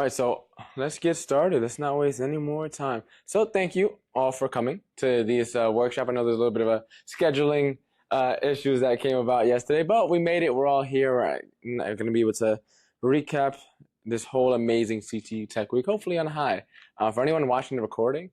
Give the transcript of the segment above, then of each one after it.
All right, so let's get started. Let's not waste any more time. So thank you all for coming to this workshop. I know there's a little bit of a scheduling issues that came about yesterday, but we made it. We're all here. We're going to be able to recap this whole amazing CT Tech Week, hopefully on a high. For anyone watching the recording,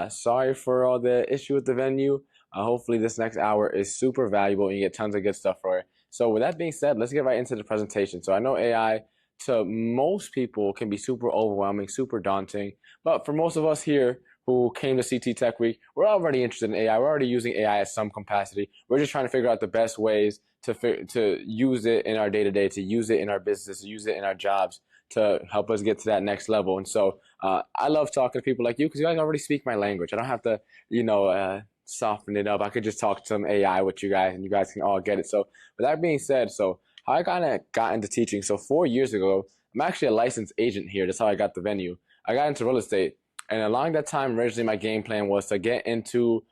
sorry for all the issue with the venue. Hopefully this next hour is super valuable and you get tons of good stuff for it. So with that being said, let's get right into the presentation. So I know AI to most people can be super overwhelming, super daunting. But for most of us here who came to CT Tech Week, we're already interested in AI. We're already using AI at some capacity. We're just trying to figure out the best ways to use it in our day-to-day, to use it in our business, to use it in our jobs to help us get to that next level. And so I love talking to people like you because you guys already speak my language. I don't have to, soften it up. I could just talk to some AI with you guys and you guys can all get it. So with that being said, so how I kind of got into teaching. So 4 years ago, I'm actually a licensed agent here. That's how I got the venue. I got into real estate. And along that time, originally my game plan was to get into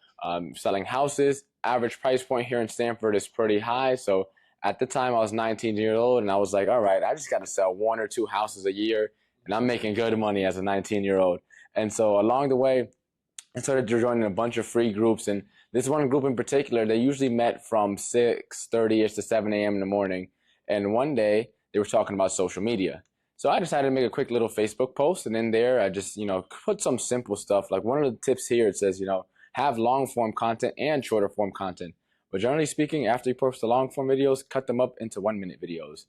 selling houses. Average price point here in Stanford is pretty high. So at the time I was 19 years old and I was like, all right, I just got to sell 1 or 2 houses a year. And I'm making good money as a 19-year-old. And so along the way, I started joining a bunch of free groups, and this one group in particular, they usually met from 6:30ish to 7 a.m. in the morning. And one day they were talking about social media. So I decided to make a quick little Facebook post, and in there I just, put some simple stuff. Like one of the tips here, it says, have long form content and shorter form content. But generally speaking, after you post the long form videos, cut them up into 1-minute videos.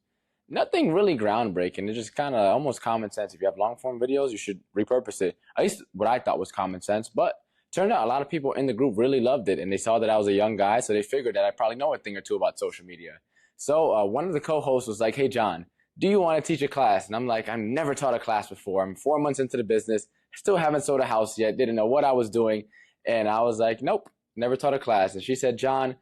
Nothing really groundbreaking. It's just kind of almost common sense. If you have long form videos, you should repurpose it. At least what I thought was common sense. But turned out a lot of people in the group really loved it. And they saw that I was a young guy. So they figured that I probably know a thing or two about social media. So one of the co-hosts was like, hey, John, do you want to teach a class? And I'm like, I've never taught a class before. I'm 4 months into the business. Still haven't sold a house yet. Didn't know what I was doing. And I was like, nope, never taught a class. And she said, John,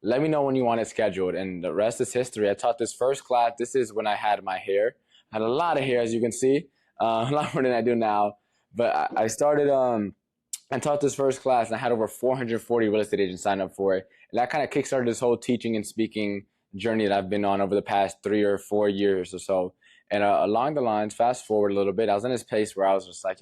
let me know when you want it scheduled. And the rest is history. I taught this first class. This is when I had my hair. I had a lot of hair, as you can see, a lot more than I do now. But I started, I taught this first class, and I had over 440 real estate agents sign up for it. And that kind of kickstarted this whole teaching and speaking journey that I've been on over the past 3 or 4 years or so. And along the lines, fast forward a little bit, I was in this place where I was just like,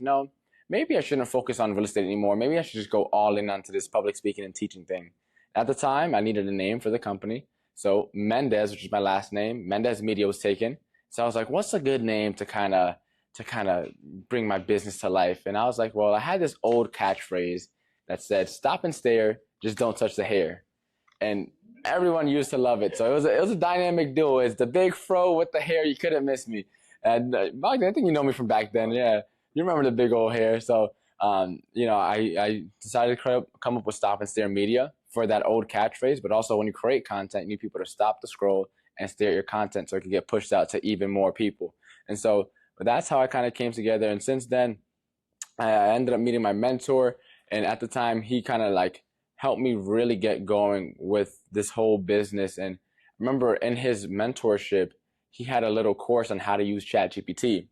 maybe I shouldn't focus on real estate anymore. Maybe I should just go all in onto this public speaking and teaching thing. At the time, I needed a name for the company. So Mendez, which is my last name, Mendez Media was taken. So I was like, what's a good name to kind of bring my business to life? And I was like, well, I had this old catchphrase that said, stop and stare, just don't touch the hair. And everyone used to love it. So it was a dynamic duo. It's the big fro with the hair. You couldn't miss me. And I think you know me from back then. Yeah, you remember the big old hair. So, I decided to come up with Stop and Stare Media for that old catchphrase, but also when you create content, you need people to stop the scroll and stare at your content so it can get pushed out to even more people. And so that's how I kind of came together. And since then, I ended up meeting my mentor. And at the time, he kind of like helped me really get going with this whole business. And I remember in his mentorship, he had a little course on how to use ChatGPT.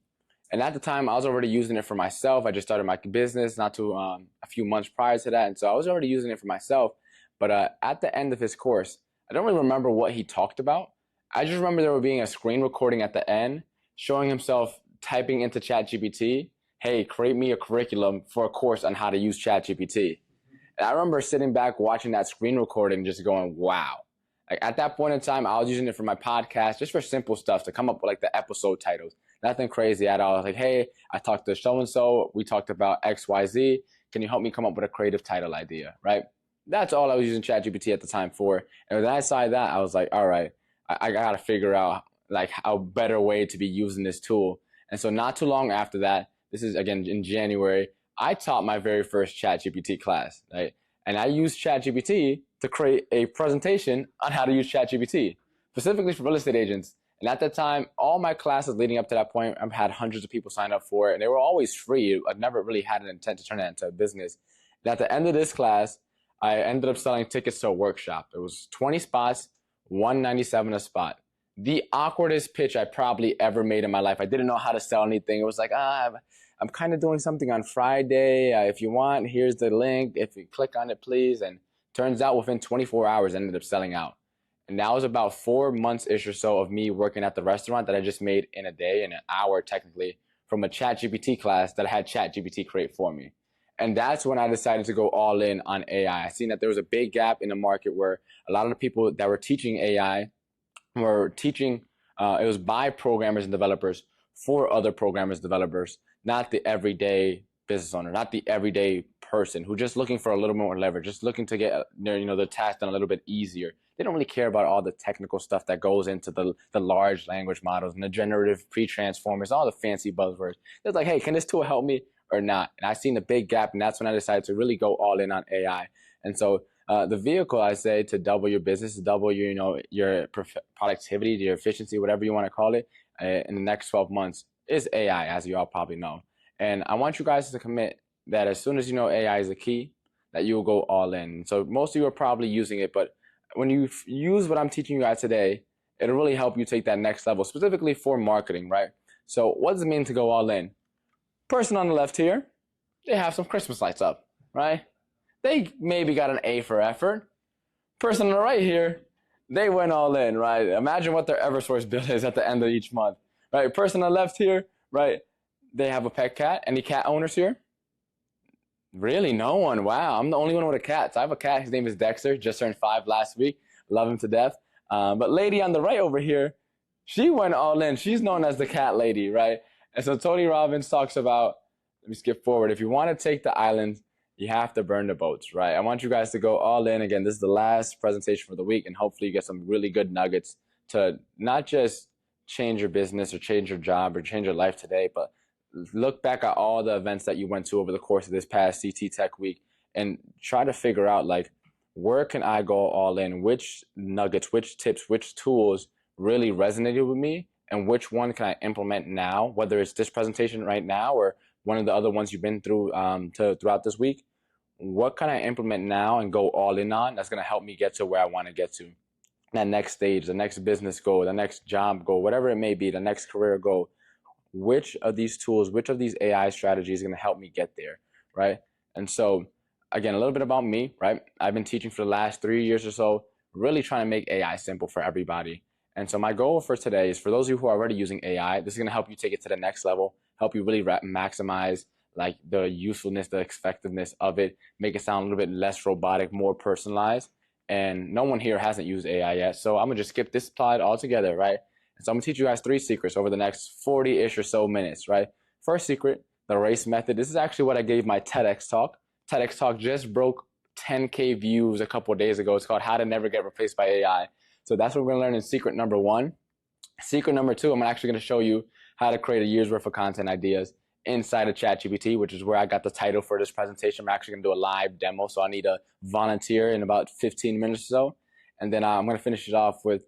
And at the time, I was already using it for myself. I just started my business not too a few months prior to that. And so I was already using it for myself. But at the end of his course, I don't really remember what he talked about. I just remember there being a screen recording at the end showing himself typing into ChatGPT, hey, create me a curriculum for a course on how to use ChatGPT. And I remember sitting back watching that screen recording just going, wow. Like at that point in time, I was using it for my podcast, just for simple stuff to come up with like the episode titles. Nothing crazy at all. I was like, hey, I talked to so-and-so. We talked about XYZ. Can you help me come up with a creative title idea, right? That's all I was using ChatGPT at the time for. And when I saw that, I was like, all right, I got to figure out like a better way to be using this tool. And so not too long after that, this is again in January, I taught my very first ChatGPT class, right? And I used ChatGPT to create a presentation on how to use ChatGPT, specifically for real estate agents. And at that time, all my classes leading up to that point, I've had hundreds of people sign up for it, and they were always free. I never really had an intent to turn that into a business. And at the end of this class, I ended up selling tickets to a workshop. It was 20 spots, $197 a spot. The awkwardest pitch I probably ever made in my life. I didn't know how to sell anything. It was like, I'm kind of doing something on Friday. If you want, here's the link. If you click on it, please. And turns out within 24 hours, I ended up selling out. And that was about 4 months-ish or so of me working at the restaurant that I just made in a day, in an hour technically, from a ChatGPT class that I had ChatGPT create for me. And that's when I decided to go all in on AI. I seen that there was a big gap in the market where a lot of the people that were teaching AI were teaching, it was by programmers and developers for other programmers, developers, not the everyday business owner, not the everyday person who just looking for a little more leverage, just looking to get the task done a little bit easier. They don't really care about all the technical stuff that goes into the large language models and the generative pre-transformers, all the fancy buzzwords. They're like, hey, can this tool help me or not? And I seen a big gap, and that's when I decided to really go all in on AI. And so the vehicle, I say, to double your business, to double your productivity, your efficiency, whatever you want to call it, in the next 12 months is AI, as you all probably know. And I want you guys to commit that as soon as you know AI is the key, that you will go all in. So most of you are probably using it, but when you use what I'm teaching you guys today, it'll really help you take that next level, specifically for marketing, right? So what does it mean to go all in? Person on the left here, they have some Christmas lights up, right? They maybe got an A for effort. Person on the right here, they went all in, right? Imagine what their Eversource bill is at the end of each month, right? Person on the left here, right? They have a pet cat. Any cat owners here? Really? No one? Wow. I'm the only one with a cat. So I have a cat. His name is Dexter. Just turned 5 last week. Love him to death. But lady on the right over here, she went all in. She's known as the cat lady, right? And so Tony Robbins talks about, let me skip forward. If you want to take the island, you have to burn the boats, right? I want you guys to go all in. Again, this is the last presentation for the week, and hopefully you get some really good nuggets to not just change your business or change your job or change your life today, but look back at all the events that you went to over the course of this past CT Tech week and try to figure out, like, where can I go all in? Which nuggets, which tips, which tools really resonated with me, and which one can I implement now, whether it's this presentation right now or one of the other ones you've been through throughout this week. What can I implement now and go all in on that's going to help me get to where I want to get to? That next stage, the next business goal, the next job goal, whatever it may be, the next career goal. Which of these tools, which of these AI strategies is going to help me get there, right? And so, again, a little bit about me, right? I've been teaching for the last 3 years or so, really trying to make AI simple for everybody. And so my goal for today is, for those of you who are already using AI, this is going to help you take it to the next level, help you really maximize like the usefulness, the effectiveness of it, make it sound a little bit less robotic, more personalized. And no one here hasn't used AI yet, so I'm gonna just skip this slide altogether, right? And so I'm gonna teach you guys 3 secrets over the next 40-ish or so minutes, right? First secret, the race method. This is actually what I gave my TEDx talk. TEDx talk just broke 10K views a couple of days ago. It's called How to Never Get Replaced by AI. So that's what we're gonna learn in secret number 1. Secret number 2, I'm actually gonna show you how to create a year's worth of content ideas inside of ChatGPT, which is where I got the title for this presentation. I'm actually gonna do a live demo, so I need a volunteer in about 15 minutes or so. And then I'm gonna finish it off with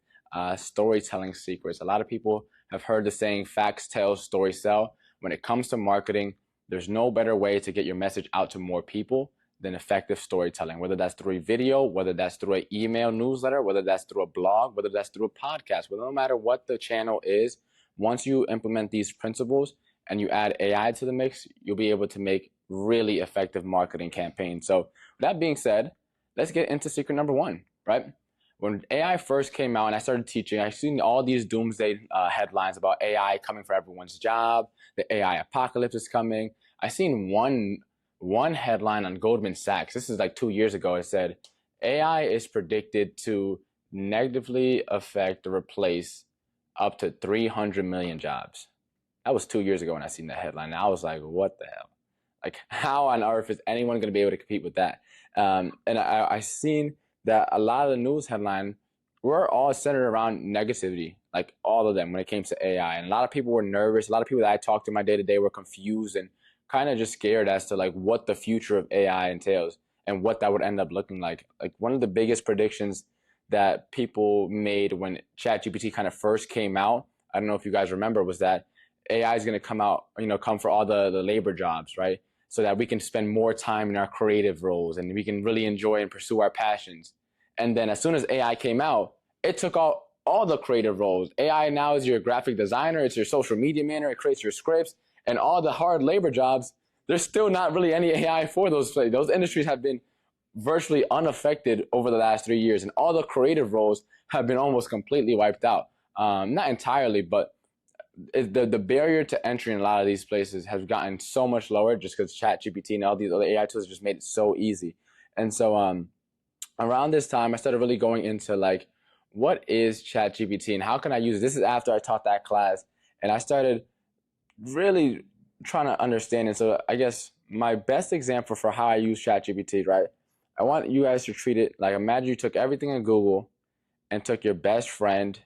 storytelling secrets. A lot of people have heard the saying, facts tell, stories sell. When it comes to marketing, there's no better way to get your message out to more people than effective storytelling, whether that's through a video, whether that's through an email newsletter, whether that's through a blog, whether that's through a podcast. Well, no matter what the channel is, once you implement these principles and you add AI to the mix, you'll be able to make really effective marketing campaigns. So with that being said, let's get into secret number 1, right? When AI first came out and I started teaching, I seen all these doomsday headlines about AI coming for everyone's job, the AI apocalypse is coming. I seen one headline on Goldman Sachs. This is like 2 years ago. It said, AI is predicted to negatively affect or replace up to 300 million jobs. That was 2 years ago when I seen that headline. And I was like, what the hell? Like, how on earth is anyone going to be able to compete with that? And I seen that a lot of the news headline were all centered around negativity, like all of them when it came to AI. And a lot of people were nervous. A lot of people that I talked to my day-to-day were confused and kind of just scared as to like what the future of AI entails and what that would end up looking like. Like one of the biggest predictions that people made when ChatGPT kind of first came out, I don't know if you guys remember, was that AI is going to come for all the labor jobs, right? So that we can spend more time in our creative roles and we can really enjoy and pursue our passions. And then as soon as AI came out, it took all the creative roles. AI now is your graphic designer, it's your social media manager, it creates your scripts, and all the hard labor jobs, there's still not really any AI for those. Those industries have been virtually unaffected over the last 3 years, and all the creative roles have been almost completely wiped out. Not entirely, but the barrier to entry in a lot of these places has gotten so much lower just because ChatGPT and all these other AI tools just made it so easy. And so around this time, I started really going into like, what is ChatGPT and how can I use it? This is after I taught that class, and I started really trying to understand it. So I guess my best example for how I use ChatGPT, right? I want you guys to treat it like, imagine you took everything in Google and took your best friend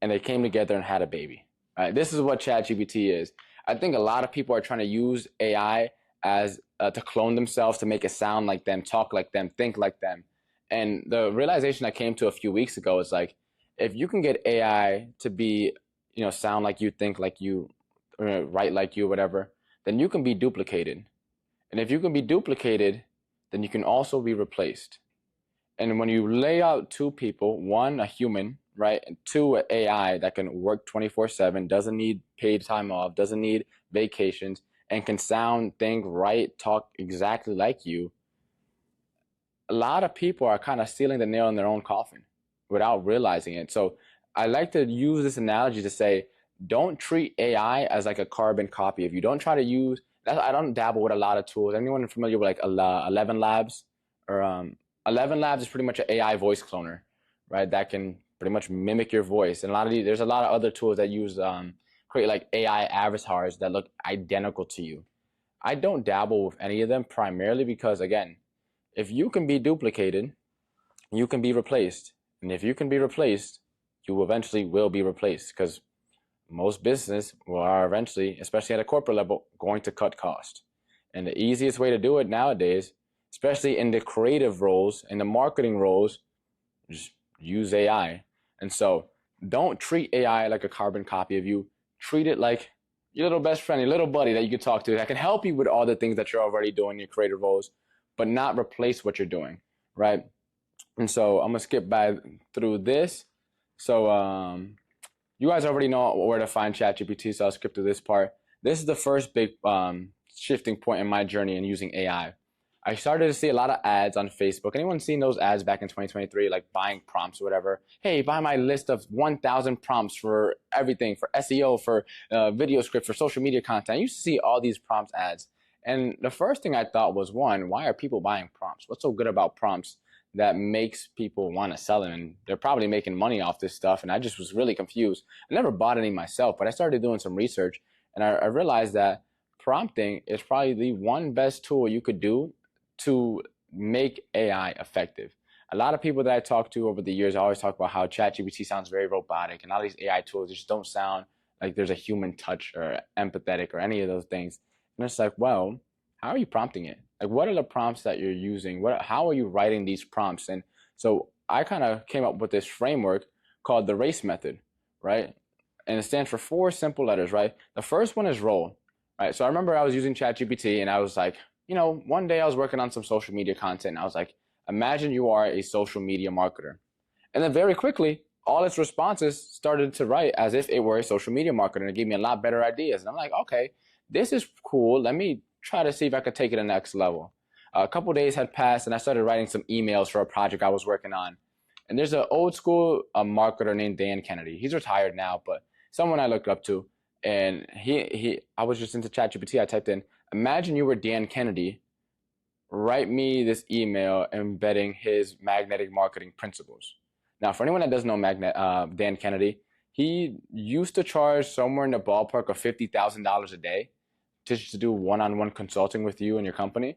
and they came together and had a baby. Right? This is what ChatGPT is. I think a lot of people are trying to use AI as to clone themselves, to make it sound like them, talk like them, think like them. And the realization I came to a few weeks ago is like, if you can get AI to be, sound like you, think like you, write like you, whatever, then you can be duplicated. And if you can be duplicated, then you can also be replaced. And when you lay out two people, one a human, right, and two an AI that can work 24/7, doesn't need paid time off, doesn't need vacations, and can sound, think, write, talk exactly like you, a lot of people are kind of stealing the nail in their own coffin without realizing it. So I like to use this analogy to say, don't treat AI as like a carbon copy of you. Don't try to use, I don't dabble with a lot of tools. Anyone familiar with like 11 Labs? Or 11 Labs is pretty much an AI voice cloner, right? That can pretty much mimic your voice. And there's a lot of other tools that use, create like AI avatars that look identical to you. I don't dabble with any of them, primarily because, again, if you can be duplicated, you can be replaced. And if you can be replaced, you eventually will be replaced, because most business are eventually, especially at a corporate level, going to cut cost. And the easiest way to do it nowadays, especially in the creative roles, in the marketing roles, just use AI. And so don't treat AI like a carbon copy of you. Treat it like your little best friend, your little buddy that you can talk to, that can help you with all the things that you're already doing in your creative roles, but not replace what you're doing, right? And so I'm gonna skip by through this. So you guys already know where to find ChatGPT, so I'll skip through this part. This is the first big shifting point in my journey in using AI. I started to see a lot of ads on Facebook. Anyone seen those ads back in 2023, like buying prompts or whatever? Hey, buy my list of 1,000 prompts for everything, for SEO, for video script, for social media content. I used to see all these prompts ads. And the first thing I thought was, one, why are people buying prompts? What's so good about prompts that makes people want to sell them? And they're probably making money off this stuff. And I just was really confused. I never bought any myself, but I started doing some research, and I realized that prompting is probably the one best tool you could do to make AI effective. A lot of people that I talk to over the years always talk about how ChatGPT sounds very robotic, and all these AI tools just don't sound like there's a human touch or empathetic or any of those things. And it's like, well, how are you prompting it? Like, what are the prompts that you're using? How are you writing these prompts? And so I kind of came up with this framework called the RACE method, right? And it stands for 4 simple letters, right? The first one is role, right? So I remember I was using ChatGPT, and I was like, one day I was working on some social media content, and I was like, imagine you are a social media marketer. And then very quickly, all its responses started to write as if it were a social media marketer, and it gave me a lot better ideas. And I'm like, okay, this is cool. Let me try to see if I could take it to the next level. A couple days had passed, and I started writing some emails for a project I was working on. And there's an old school marketer named Dan Kennedy. He's retired now, but someone I looked up to. And I was just into ChatGPT. I typed in, imagine you were Dan Kennedy, write me this email embedding his magnetic marketing principles. Now, for anyone that doesn't know Dan Kennedy, he used to charge somewhere in the ballpark of $50,000 a day just to do one-on-one consulting with you and your company.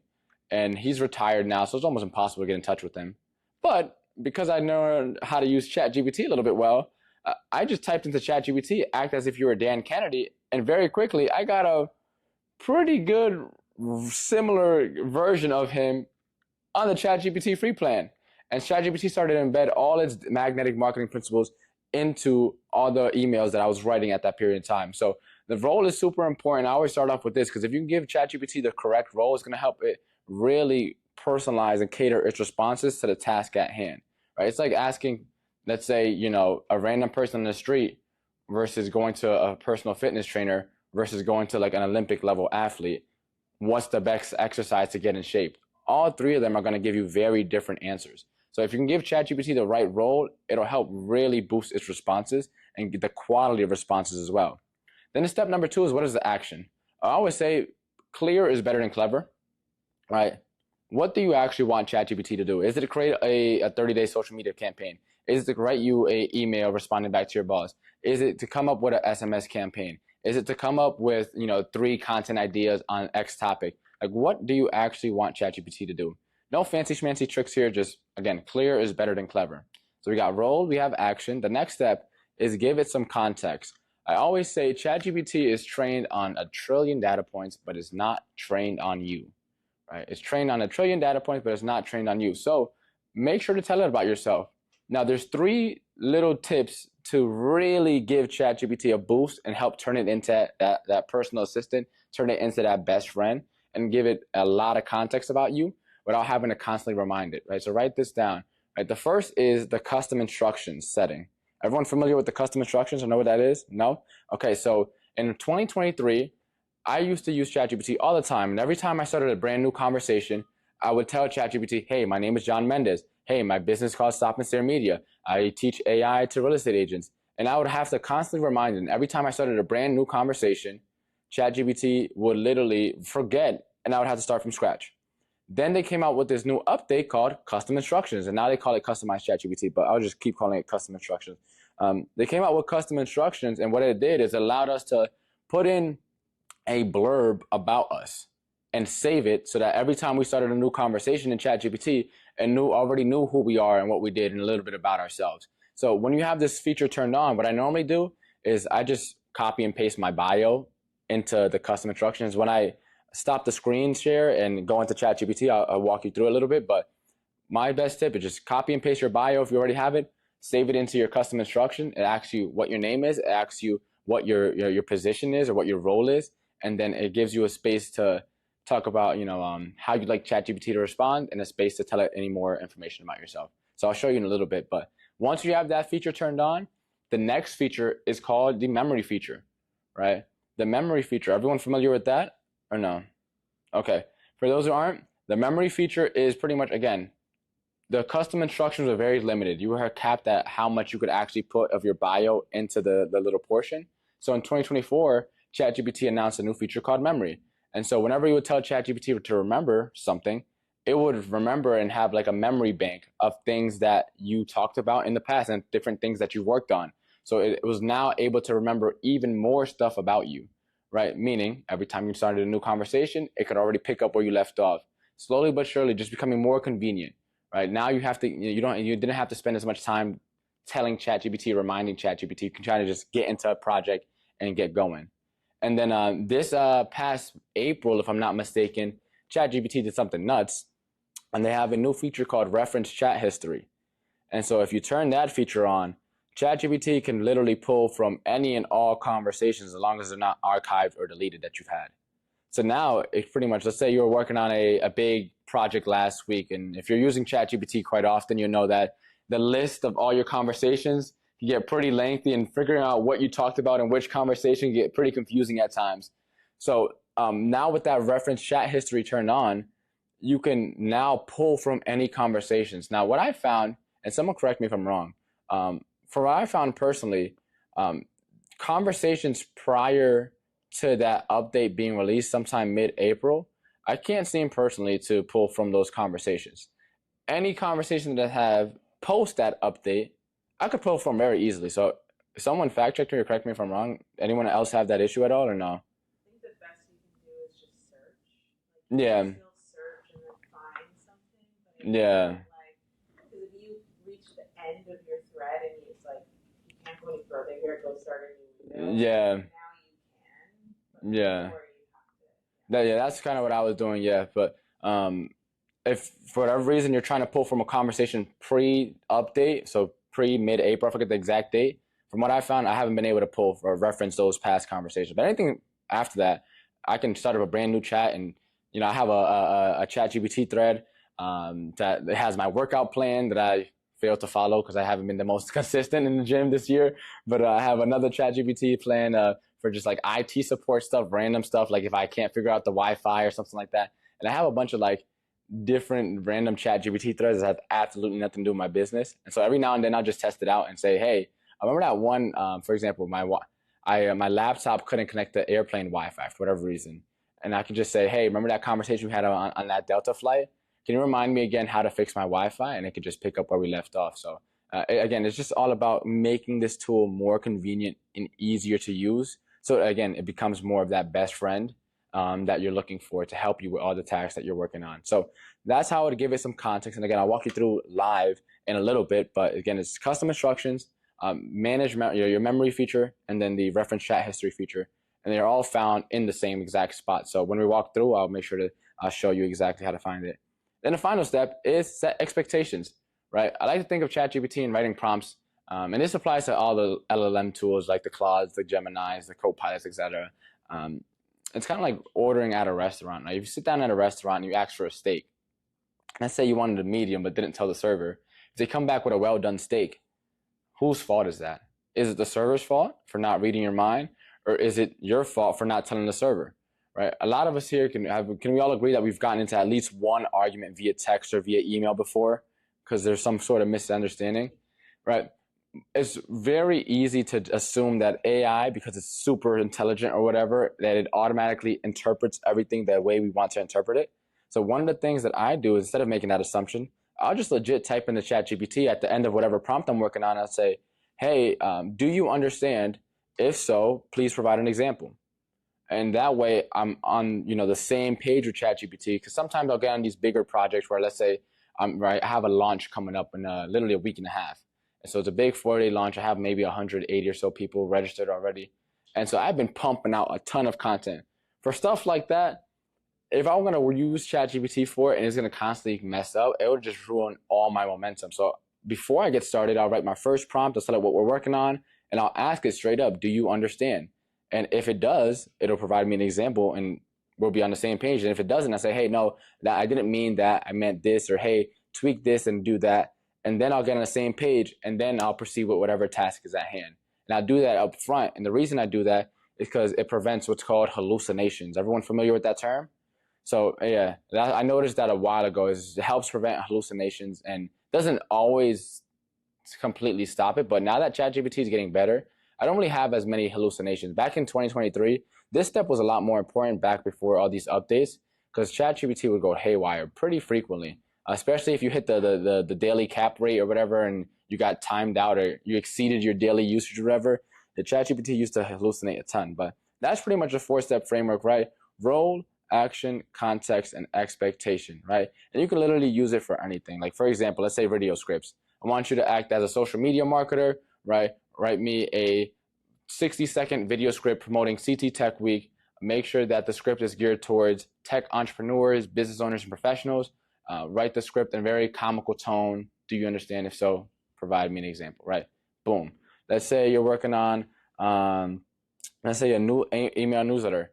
And he's retired now, so it's almost impossible to get in touch with him. But because I know how to use ChatGPT a little bit well, I just typed into ChatGPT, act as if you were Dan Kennedy, and very quickly I got a pretty good similar version of him on the ChatGPT free plan. And ChatGPT started to embed all its magnetic marketing principles into all the emails that I was writing at that period of time. So the role is super important. I always start off with this, because if you can give ChatGPT the correct role, it's going to help it really personalize and cater its responses to the task at hand, right? It's like asking, let's say, a random person on the street versus going to a personal fitness trainer versus going to like an Olympic level athlete, what's the best exercise to get in shape? All 3 of them are going to give you very different answers. So if you can give ChatGPT the right role, it'll help really boost its responses and get the quality of responses as well. Then the step number 2 is, what is the action? I always say clear is better than clever, right? What do you actually want ChatGPT to do? Is it to create a 30-day social media campaign? Is it to write you an email responding back to your boss? Is it to come up with an SMS campaign? Is it to come up with 3 content ideas on X topic? Like, what do you actually want ChatGPT to do? No fancy schmancy tricks here. Just, again, clear is better than clever. So we got role, we have action. The next step is give it some context. I always say ChatGPT is trained on 1 trillion data points, but it's not trained on you, right? It's trained on 1 trillion data points, but it's not trained on you. So make sure to tell it about yourself. Now, there's 3 little tips to really give ChatGPT a boost and help turn it into that personal assistant, turn it into that best friend, and give it a lot of context about you without having to constantly remind it, right? So write this down, right? The first is the custom instructions setting. Everyone familiar with the custom instructions or know what that is? No? Okay, so in 2023, I used to use ChatGPT all the time. And every time I started a brand new conversation, I would tell ChatGPT, hey, my name is John Mendez. Hey, my business is called Stop and Stare Media. I teach AI to real estate agents. And I would have to constantly remind them. Every time I started a brand new conversation, ChatGPT would literally forget, and I would have to start from scratch. Then they came out with this new update called custom instructions, and now they call it customized ChatGPT, but I'll just keep calling it custom instructions. They came out with custom instructions, and what it did is allowed us to put in a blurb about us and save it so that every time we started a new conversation in ChatGPT, and already knew who we are and what we did and a little bit about ourselves. So when you have this feature turned on, what I normally do is I just copy and paste my bio into the custom instructions. When I stop the screen share and go into ChatGPT, I'll walk you through a little bit, but my best tip is just copy and paste your bio if you already have it, save it into your custom instruction. It asks you what your name is, it asks you what your position is or what your role is, and then it gives you a space to talk about how you'd like ChatGPT to respond and a space to tell it any more information about yourself. So I'll show you in a little bit, but once you have that feature turned on, the next feature is called the memory feature, right? The memory feature, everyone familiar with that or no? Okay, for those who aren't, the memory feature is pretty much, again, the custom instructions are very limited. You were capped at how much you could actually put of your bio into the little portion. So in 2024, ChatGPT announced a new feature called memory. And so whenever you would tell ChatGPT to remember something, it would remember and have like a memory bank of things that you talked about in the past and different things that you worked on. So it was now able to remember even more stuff about you, right? Meaning every time you started a new conversation, it could already pick up where you left off. Slowly but surely, just becoming more convenient, right? Now you have to, you didn't have to spend as much time telling ChatGPT, reminding ChatGPT. You can try to just get into a project and get going. And then this past April, if I'm not mistaken, ChatGPT did something nuts, and they have a new feature called reference chat history. And so if you turn that feature on, ChatGPT can literally pull from any and all conversations as long as they're not archived or deleted that you've had. So now it's pretty much, let's say you were working on a big project last week, and if you're using ChatGPT quite often, you know that the list of all your conversations can get pretty lengthy, and figuring out what you talked about in which conversation can get pretty confusing at times. So now with that reference chat history turned on, you can now pull from any conversations. Now what I found, and someone correct me if I'm wrong, for what I found personally, conversations prior to that update being released sometime mid-April, I can't seem personally to pull from those conversations. Any conversation that have post that update, I could pull from very easily. So if someone fact check me or correct me if I'm wrong. Anyone else have that issue at all or no? I think the best you can do is just search. Like, Yeah. you can still search and then find something. But Yeah. Because if you reach the end of your thread and it's like, you can't go any further here, go start a new window. Yeah. Now you can. But Yeah. before you have to. Yeah, that's kind of what I was doing, yeah. But if for whatever reason you're trying to pull from a conversation pre-update, so mid-April, I forget the exact date, from what I found, I haven't been able to pull or reference those past conversations. But anything after that, I can start up a brand new chat, and I have a ChatGPT thread that has my workout plan that I failed to follow because I haven't been the most consistent in the gym this year. But I have another ChatGPT plan for just like IT support stuff, random stuff, like if I can't figure out the Wi-Fi or something like that. And I have a bunch of like different random ChatGPT threads that have absolutely nothing to do with my business. And so every now and then I'll just test it out and say, hey, I remember that one, for example, my laptop couldn't connect to airplane Wi-Fi for whatever reason. And I can just say, hey, remember that conversation we had on that Delta flight? Can you remind me again how to fix my Wi-Fi? And it could just pick up where we left off. So again, it's just all about making this tool more convenient and easier to use. So again, it becomes more of that best friend that you're looking for to help you with all the tasks that you're working on. So that's how I would give it some context. And again, I'll walk you through live in a little bit, but again, it's custom instructions, management, your memory feature, and then the reference chat history feature. And they're all found in the same exact spot. So when we walk through, I'll make sure to show you exactly how to find it. Then the final step is set expectations, right? I like to think of ChatGPT and writing prompts. And this applies to all the LLM tools like the Claudes, the Geminis, the Copilots, etc. It's kind of like ordering at a restaurant. Right? If you sit down at a restaurant and you ask for a steak, let's say you wanted a medium but didn't tell the server, if they come back with a well-done steak, whose fault is that? Is it the server's fault for not reading your mind? Or is it your fault for not telling the server, right? A lot of us here, can we all agree that we've gotten into at least one argument via text or via email before because there's some sort of misunderstanding, right? It's very easy to assume that AI, because it's super intelligent or whatever, that it automatically interprets everything the way we want to interpret it. So one of the things that I do is, instead of making that assumption, I'll just legit type into ChatGPT at the end of whatever prompt I'm working on. I'll say, hey, do you understand? If so, please provide an example. And that way I'm on, the same page with ChatGPT, because sometimes I'll get on these bigger projects where, let's say I have a launch coming up in literally a week and a half. And so it's a big 4-day launch. I have maybe 180 or so people registered already. And so I've been pumping out a ton of content. For stuff like that, if I'm going to use ChatGPT for it and it's going to constantly mess up, it would just ruin all my momentum. So before I get started, I'll write my first prompt. I'll select what we're working on, and I'll ask it straight up, do you understand? And if it does, it'll provide me an example and we'll be on the same page. And if it doesn't, I say, hey, no, I didn't mean that. I meant this, or hey, tweak this and do that. And then I'll get on the same page, and then I'll proceed with whatever task is at hand. And I'll do that up front. And the reason I do that is because it prevents what's called hallucinations. Everyone familiar with that term? So yeah, I noticed that a while ago. It helps prevent hallucinations and doesn't always completely stop it. But now that ChatGPT is getting better, I don't really have as many hallucinations. Back in 2023, this step was a lot more important back before all these updates, because ChatGPT would go haywire pretty frequently, especially if you hit the daily cap rate or whatever and you got timed out or you exceeded your daily usage or whatever. The ChatGPT used to hallucinate a ton. But that's pretty much a 4-step framework, right? Role, action, context, and expectation, right? And you can literally use it for anything. Like, for example, let's say video scripts. I want you to act as a social media marketer, right? Write me a 60-second video script promoting CT Tech Week. Make sure that the script is geared towards tech entrepreneurs, business owners, and professionals. Write the script in a very comical tone. Do you understand? If so, provide me an example, right? Boom. Let's say you're working on, let's say a new email newsletter.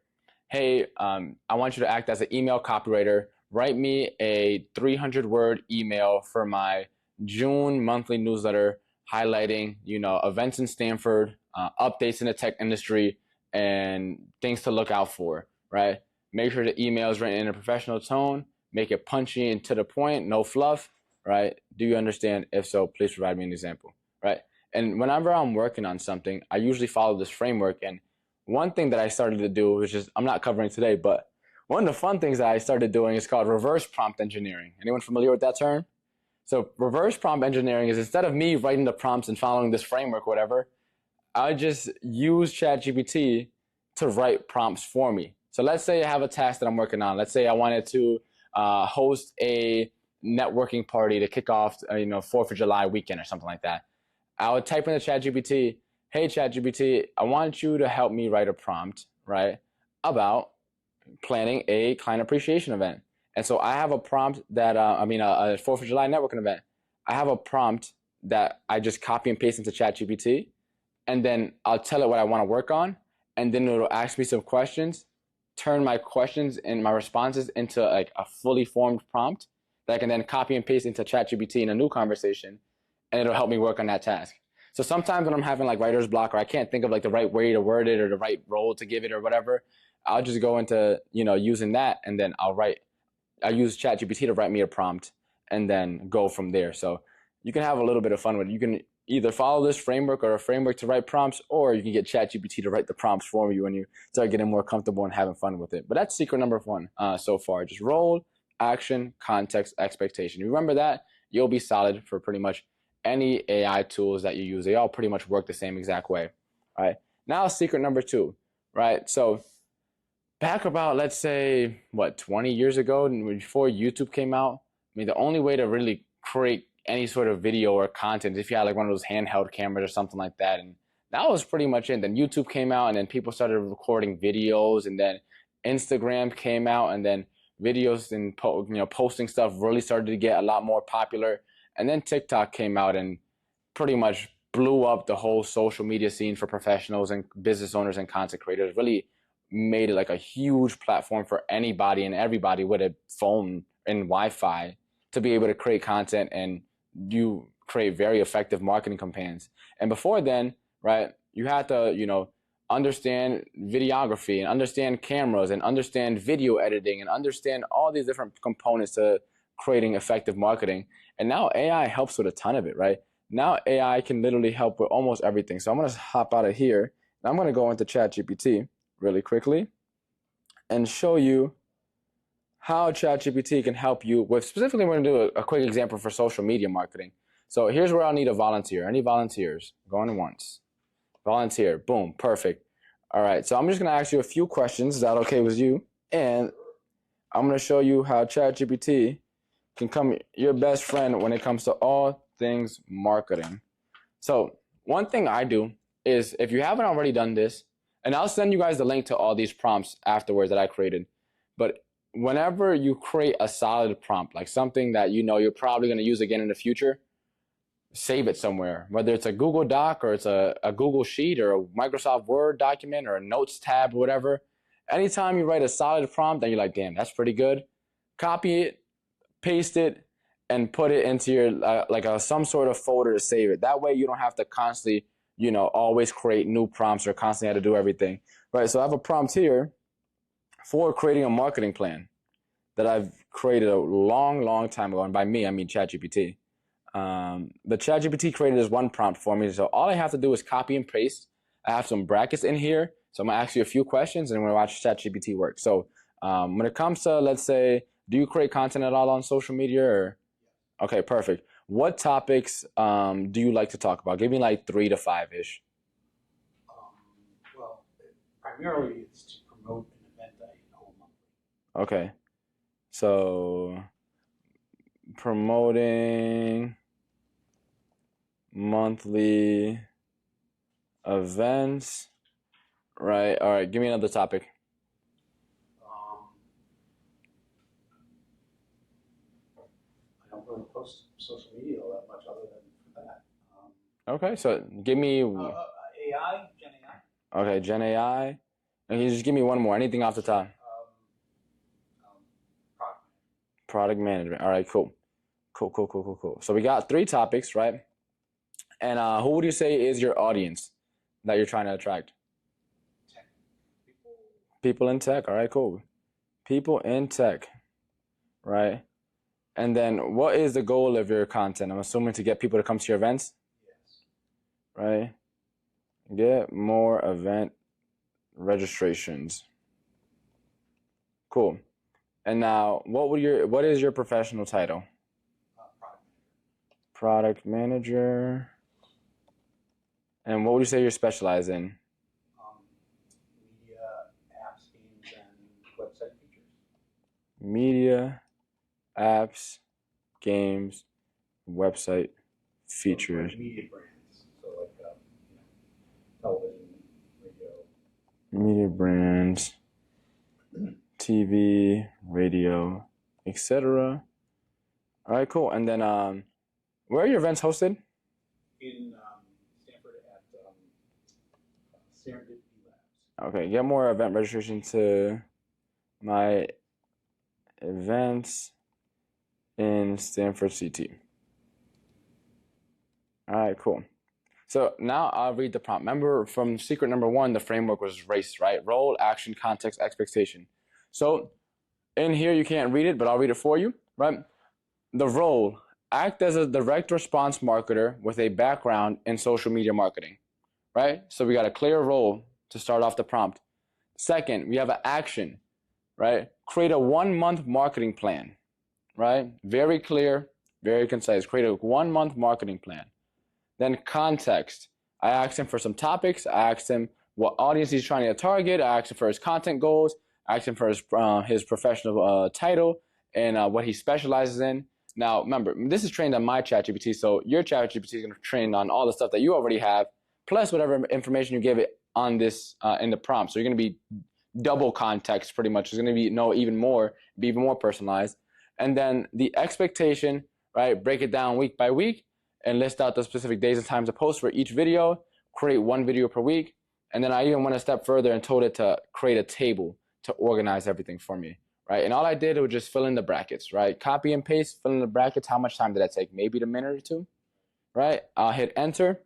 Hey, I want you to act as an email copywriter. Write me a 300-word email for my June monthly newsletter highlighting, events in Stanford, updates in the tech industry, and things to look out for, right? Make sure the email is written in a professional tone. Make it punchy and to the point, no fluff, right? Do you understand? If so, please provide me an example, right? And whenever I'm working on something, I usually follow this framework. And one thing that I started to do, which is I'm not covering today, but one of the fun things that I started doing is called reverse prompt engineering. Anyone familiar with that term? So reverse prompt engineering is, instead of me writing the prompts and following this framework, whatever, I just use ChatGPT to write prompts for me. So let's say I have a task that I'm working on. Let's say I wanted to host a networking party to kick off, 4th of July weekend or something like that. I would type into ChatGPT, hey, ChatGPT, I want you to help me write a prompt, right, about planning a client appreciation event. And so I have a prompt that, a 4th of July networking event. I have a prompt that I just copy and paste into ChatGPT, and then I'll tell it what I want to work on, and then it'll ask me some questions, turn my questions and my responses into like a fully formed prompt that I can then copy and paste into ChatGPT in a new conversation, and it'll help me work on that task. So sometimes when I'm having like writer's block, or I can't think of like the right way to word it or the right role to give it or whatever, I'll just go into, using that, and then I use ChatGPT to write me a prompt and then go from there. So you can have a little bit of fun with it. You can either follow this framework or a framework to write prompts, or you can get ChatGPT to write the prompts for you when you start getting more comfortable and having fun with it. But that's secret number one so far. Just role, action, context, expectation. You remember that, you'll be solid for pretty much any AI tools that you use. They all pretty much work the same exact way. All right. Now, secret number two, right? So back about, let's say, 20 years ago, before YouTube came out, I mean, the only way to really create any sort of video or content if you had like one of those handheld cameras or something like that. And that was pretty much it. Then YouTube came out, and then people started recording videos, and then Instagram came out, and then videos and posting stuff really started to get a lot more popular. And then TikTok came out and pretty much blew up the whole social media scene for professionals and business owners and content creators. Really made it like a huge platform for anybody and everybody with a phone and Wi-Fi to be able to create content, and you create very effective marketing campaigns. And before then, right, you had to, understand videography and understand cameras and understand video editing and understand all these different components to creating effective marketing. And now AI helps with a ton of it, right? Now AI can literally help with almost everything. So I'm going to hop out of here and I'm going to go into ChatGPT really quickly and show you how ChatGPT can help you with, specifically we're going to do a quick example for social media marketing. So here's where I'll need a volunteer. Any volunteers? Going once. Volunteer. Boom. Perfect. All right. So I'm just going to ask you a few questions. Is that okay with you? And I'm going to show you how ChatGPT can come your best friend when it comes to all things marketing. So one thing I do is, if you haven't already done this, and I'll send you guys the link to all these prompts afterwards that I created, but whenever you create a solid prompt, like something that you're probably going to use again in the future, save it somewhere, whether it's a Google Doc or it's a Google Sheet or a Microsoft Word document or a Notes tab or whatever. Anytime you write a solid prompt and you're like, damn, that's pretty good, copy it, paste it, and put it into your some sort of folder to save it. That way you don't have to constantly, always create new prompts or constantly have to do everything. Right, so I have a prompt here for creating a marketing plan that I've created a long time ago. And by me, I mean ChatGPT. The ChatGPT created this one prompt for me. So all I have to do is copy and paste. I have some brackets in here. So I'm going to ask you a few questions and we're going to watch ChatGPT work. So when it comes to, let's say, do you create content at all on social media? Or? Okay, perfect. What topics do you like to talk about? Give me like 3 to 5-ish. Well, primarily it's to promote an event that I hold monthly. Okay. So promoting monthly events. Right. All right. Give me another topic. I don't really post social media all that much other than for that. Okay. So give me. AI, Gen AI. Okay. Gen AI. And can you just give me one more? Anything off the top? Product management. All right. Cool. Cool. So we got 3 topics, right? And who would you say is your audience that you're trying to attract? Tech. People in tech. All right, cool. People in tech, right? And then what is the goal of your content? I'm assuming to get people to come to your events? Yes. Right? Get more event registrations. Cool. And now, what is your professional title? Product manager. And what would you say you're specialized in? Media, apps, games, and website features. Media, apps, games, website features. So media brands, so like television, radio. Media brands, TV, radio, etc. All right, cool. And then, where are your events hosted? In Stanford at Serendipity Labs. Okay, get more event registration to my events in Stanford CT. All right, cool. So now I'll read the prompt. Remember from secret number 1, the framework was RACE, right? Role, action, context, expectation. So in here, you can't read it, but I'll read it for you, right? The role act as a direct response marketer with a background in social media marketing, right? So we got a clear role to start off the prompt. Second, we have an action, right? Create a 1-month marketing plan, right? Very clear, very concise. Create a 1-month marketing plan. Then context. I asked him for some topics. I asked him what audience he's trying to target. I asked him for his content goals. I asked him for his professional title and what he specializes in. Now, remember, this is trained on my ChatGPT, so your ChatGPT is going to train on all the stuff that you already have, plus whatever information you give it on this in the prompt. So you're going to be double context pretty much. It's going to be be even more personalized. And then the expectation, right? Break it down week by week and list out the specific days and times to post for each video. Create 1 video per week. And then I even went a step further and told it to create a table to organize everything for me, right? And all I did was just fill in the brackets, right? Copy and paste, fill in the brackets. How much time did that take? Maybe a minute or two, right? I'll hit enter.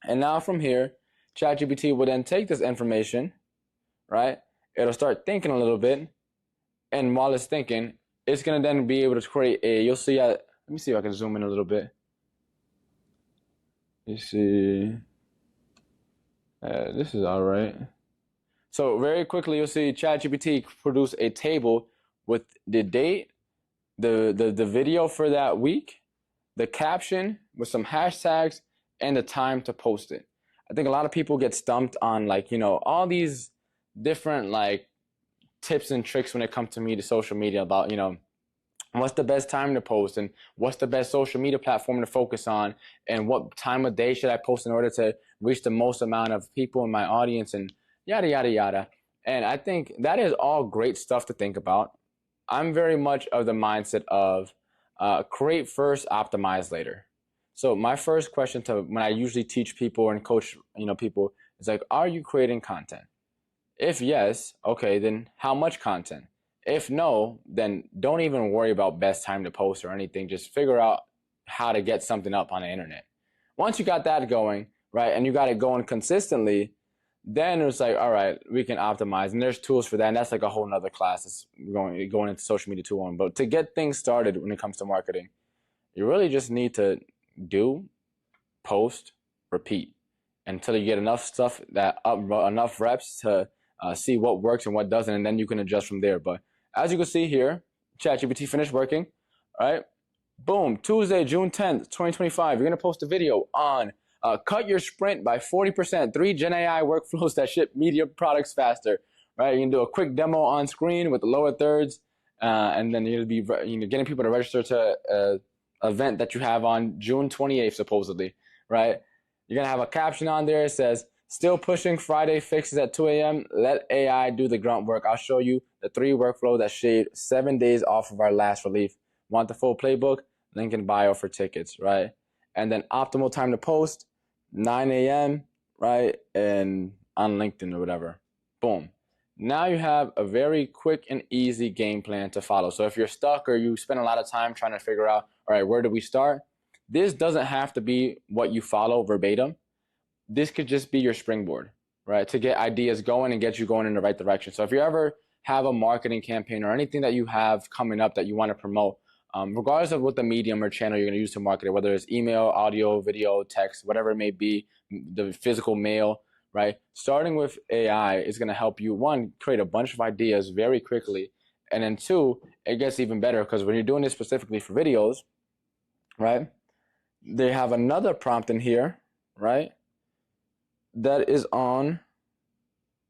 And now from here, ChatGPT will then take this information, right? It'll start thinking a little bit. And while it's thinking, it's going to then be able to create you'll see, let me see if I can zoom in a little bit. You see, this is all right. So very quickly, you'll see ChatGPT produce a table with the date, the video for that week, the caption with some hashtags, and the time to post it. I think a lot of people get stumped on all these different tips and tricks when it comes to social media about, what's the best time to post and what's the best social media platform to focus on and what time of day should I post in order to reach the most amount of people in my audience and yada, yada, yada. And I think that is all great stuff to think about. I'm very much of the mindset of create first, optimize later. So my first question when I usually teach people and coach people is like, are you creating content? If yes, okay, then how much content? If no, then don't even worry about best time to post or anything. Just figure out how to get something up on the internet. Once you got that going, right, and you got it going consistently, then it's like, all right, we can optimize. And there's tools for that. And that's like a whole nother class. It's going into social media 2.1. But to get things started when it comes to marketing, you really just need to do, post, repeat until you get enough stuff enough reps to see what works and what doesn't, and then you can adjust from there. But as you can see here, ChatGPT finished working. All right, boom, Tuesday, June 10th, 2025. You're gonna post a video on cut your sprint by 40%. 3 Gen AI workflows that ship media products faster. Right, you can do a quick demo on screen with the lower thirds, and then you'll be getting people to register to an event that you have on June 28th, supposedly. Right, you're gonna have a caption on there. It says, "Still pushing Friday fixes at 2 a.m. Let AI do the grunt work. I'll show you the 3 workflow that shaved 7 days off of our last release. Want the full playbook? Link in bio for tickets," right? And then optimal time to post, 9 a.m., right? And on LinkedIn or whatever. Boom. Now you have a very quick and easy game plan to follow. So if you're stuck or you spend a lot of time trying to figure out, all right, where do we start? This doesn't have to be what you follow verbatim. This could just be your springboard, right? To get ideas going and get you going in the right direction. So if you ever have a marketing campaign or anything that you have coming up that you want to promote, regardless of what the medium or channel you're going to use to market it, whether it's email, audio, video, text, whatever it may be, the physical mail, right? Starting with AI is going to help you, 1, create a bunch of ideas very quickly. And then 2, it gets even better because when you're doing this specifically for videos, right? They have another prompt in here, right? That is on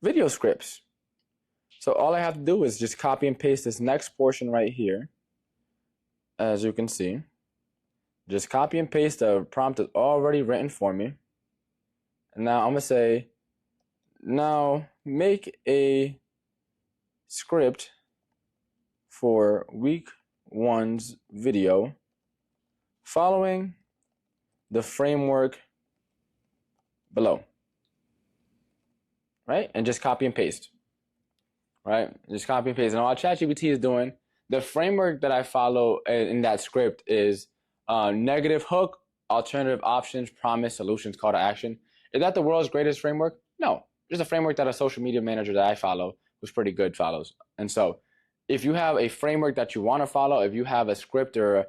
video scripts. So all I have to do is just copy and paste this next portion right here. As you can see, just copy and paste the prompt that's already written for me. And now I'm gonna say, now make a script for week 1's video following the framework below. Right? And just copy and paste. Right? Just copy and paste. And all ChatGPT is doing, the framework that I follow in that script is negative hook, alternative options, promise, solutions, call to action. Is that the world's greatest framework? No. Just a framework that a social media manager that I follow, who's pretty good, follows. And so if you have a framework that you want to follow, if you have a script or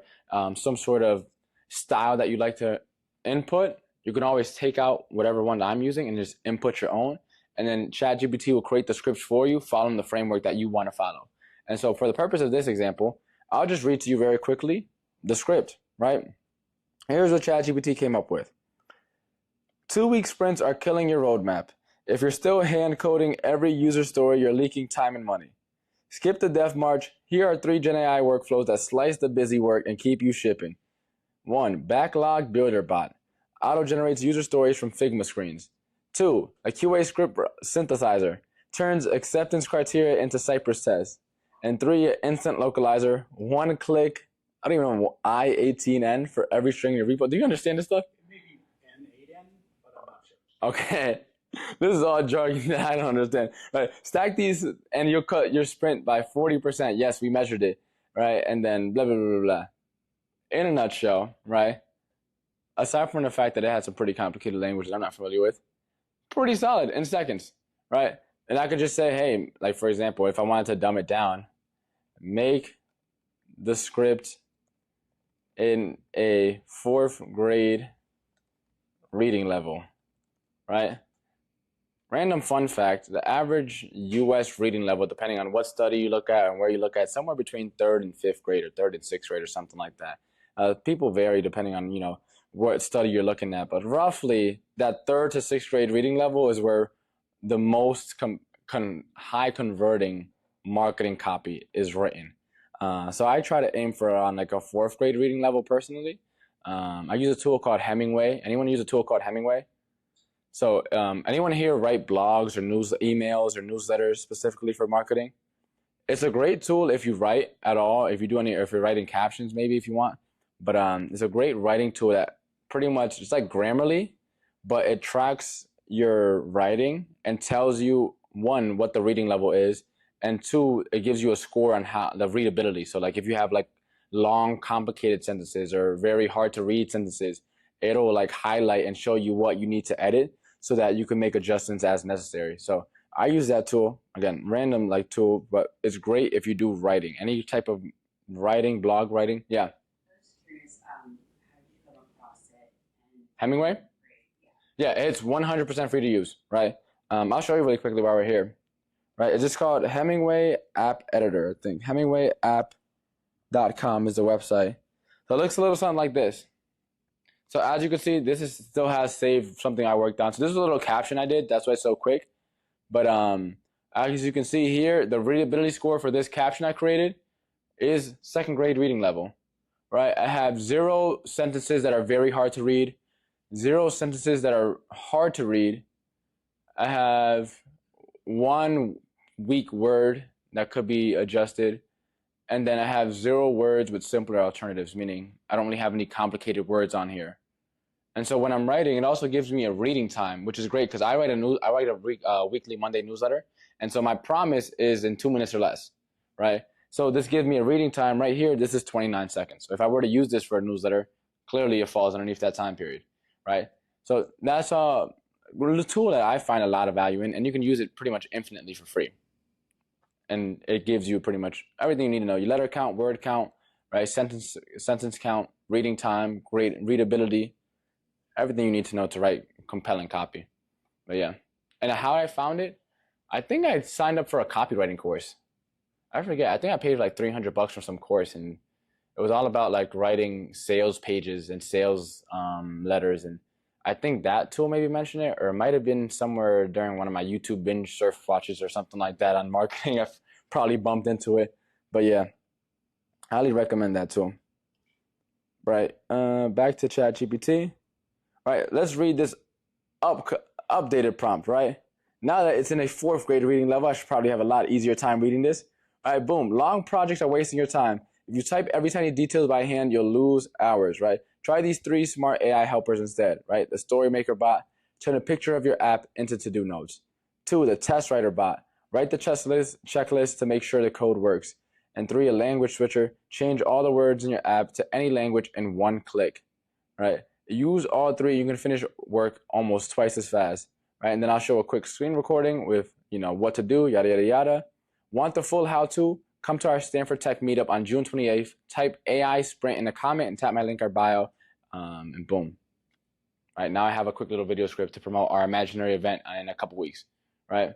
some sort of style that you'd like to input, you can always take out whatever one that I'm using and just input your own. And then ChatGPT will create the scripts for you, following the framework that you want to follow. And so for the purpose of this example, I'll just read to you very quickly the script, right? Here's what ChatGPT came up with. 2-week sprints are killing your roadmap. If you're still hand coding every user story, you're leaking time and money. Skip the dev march. Here are 3 Gen AI workflows that slice the busy work and keep you shipping. 1. Backlog Builder Bot. Auto-generates user stories from Figma screens. 2. A QA script synthesizer. Turns acceptance criteria into Cypress tests. And 3. Instant localizer. 1 click. I don't even know I18N for every string in your repo. Do you understand this stuff? Maybe N8N, but I'm not sure. Okay. This is all jargon that I don't understand. Right. Stack these and you'll cut your sprint by 40%. Yes, we measured it. Right. And then blah, blah, blah, blah, blah. In a nutshell, right? Aside from the fact that it has some pretty complicated language that I'm not familiar with, pretty solid in seconds, right? And I could just say, hey, like for example, if I wanted to dumb it down, make the script in a 4th grade reading level, right? Random fun fact, the average US reading level, depending on what study you look at and where you look at, somewhere between 3rd and 5th grade or 3rd and 6th grade or something like that. People vary depending on, what study you're looking at, but roughly that 3rd to 6th grade reading level is where the most high converting marketing copy is written. So I try to aim for around like a 4th grade reading level personally. I use a tool called Hemingway. Anyone use a tool called Hemingway? So anyone here write blogs or emails or newsletters specifically for marketing? It's a great tool if you write at all, if you're writing captions maybe if you want. But it's a great writing tool that pretty much, it's like Grammarly, but it tracks your writing and tells you, 1, what the reading level is, and 2, it gives you a score on how the readability. So like if you have like long, complicated sentences or very hard to read sentences, it'll like highlight and show you what you need to edit so that you can make adjustments as necessary. So I use that tool, again, random like tool, but it's great if you do writing, any type of writing, blog writing. Yeah. I was curious, how did you come across it? Hemingway? Yeah, it's 100% free to use, right? I'll show you really quickly while we're here, right? It's just called Hemingway App Editor, I think. HemingwayApp.com is the website. So it looks a little something like this. So as you can see, still has saved something I worked on. So this is a little caption I did. That's why it's so quick. But as you can see here, the readability score for this caption I created is 2nd grade reading level, right? I have 0 sentences that are very hard to read, 0 sentences that are hard to read. I have 1 weak word that could be adjusted. And then I have 0 words with simpler alternatives, meaning I don't really have any complicated words on here. And so when I'm writing, it also gives me a reading time, which is great because I write a weekly Monday newsletter. And so my promise is in 2 minutes or less, right? So this gives me a reading time right here. This is 29 seconds. So if I were to use this for a newsletter, clearly it falls underneath that time period, right? So that's a tool that I find a lot of value in, and you can use it pretty much infinitely for free. And it gives you pretty much everything you need to know. Your letter count, word count, right? Sentence count, reading time, great readability, everything you need to know to write compelling copy. But yeah. And how I found it, I think I signed up for a copywriting course. I forget. I think I paid like $300 for some course, and it was all about like writing sales pages and sales letters. And I think that tool maybe mentioned it, or it might have been somewhere during one of my YouTube binge surf watches or something like that on marketing. I've probably bumped into it. But yeah, highly recommend that tool. Right. Back to ChatGPT. Right. Let's read this updated prompt, right? Now that it's in a 4th grade reading level, I should probably have a lot easier time reading this. All right, boom. Long projects are wasting your time. If you type every tiny detail by hand, you'll lose hours, right? Try these 3 smart AI helpers instead, right? The Story Maker bot, turn a picture of your app into to-do notes. 2, the Test Writer bot, write the checklist to make sure the code works. And 3, a language switcher, change all the words in your app to any language in 1 click, right? Use all 3, you can finish work almost twice as fast, right? And then I'll show a quick screen recording with, what to do, yada, yada, yada. Want the full how-to? come to our Stanford Tech meetup on June 28th. Type AI Sprint in the comment and tap my link in our bio, and boom. Right, now I have a quick little video script to promote our imaginary event in a couple weeks, right?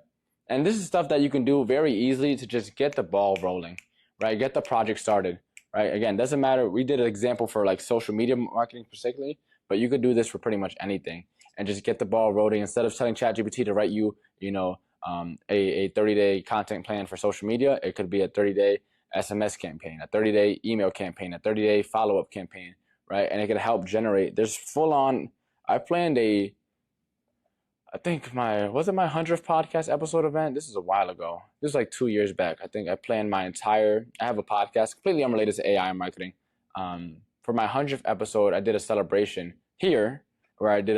And this is stuff that you can do very easily to just get the ball rolling, right? Get the project started, right? Again, doesn't matter. We did an example for like social media marketing particularly, but you could do this for pretty much anything and just get the ball rolling instead of telling ChatGPT to write you, a 30-day content plan for social media. It could be a 30-day SMS campaign, a 30-day email campaign, a 30-day follow-up campaign, right? And it could help generate. There's full-on. I planned was it my 100th podcast episode event? This is a while ago. This is like 2 years back. I think I planned I have a podcast completely unrelated to AI marketing. For my 100th episode, I did a celebration here where I did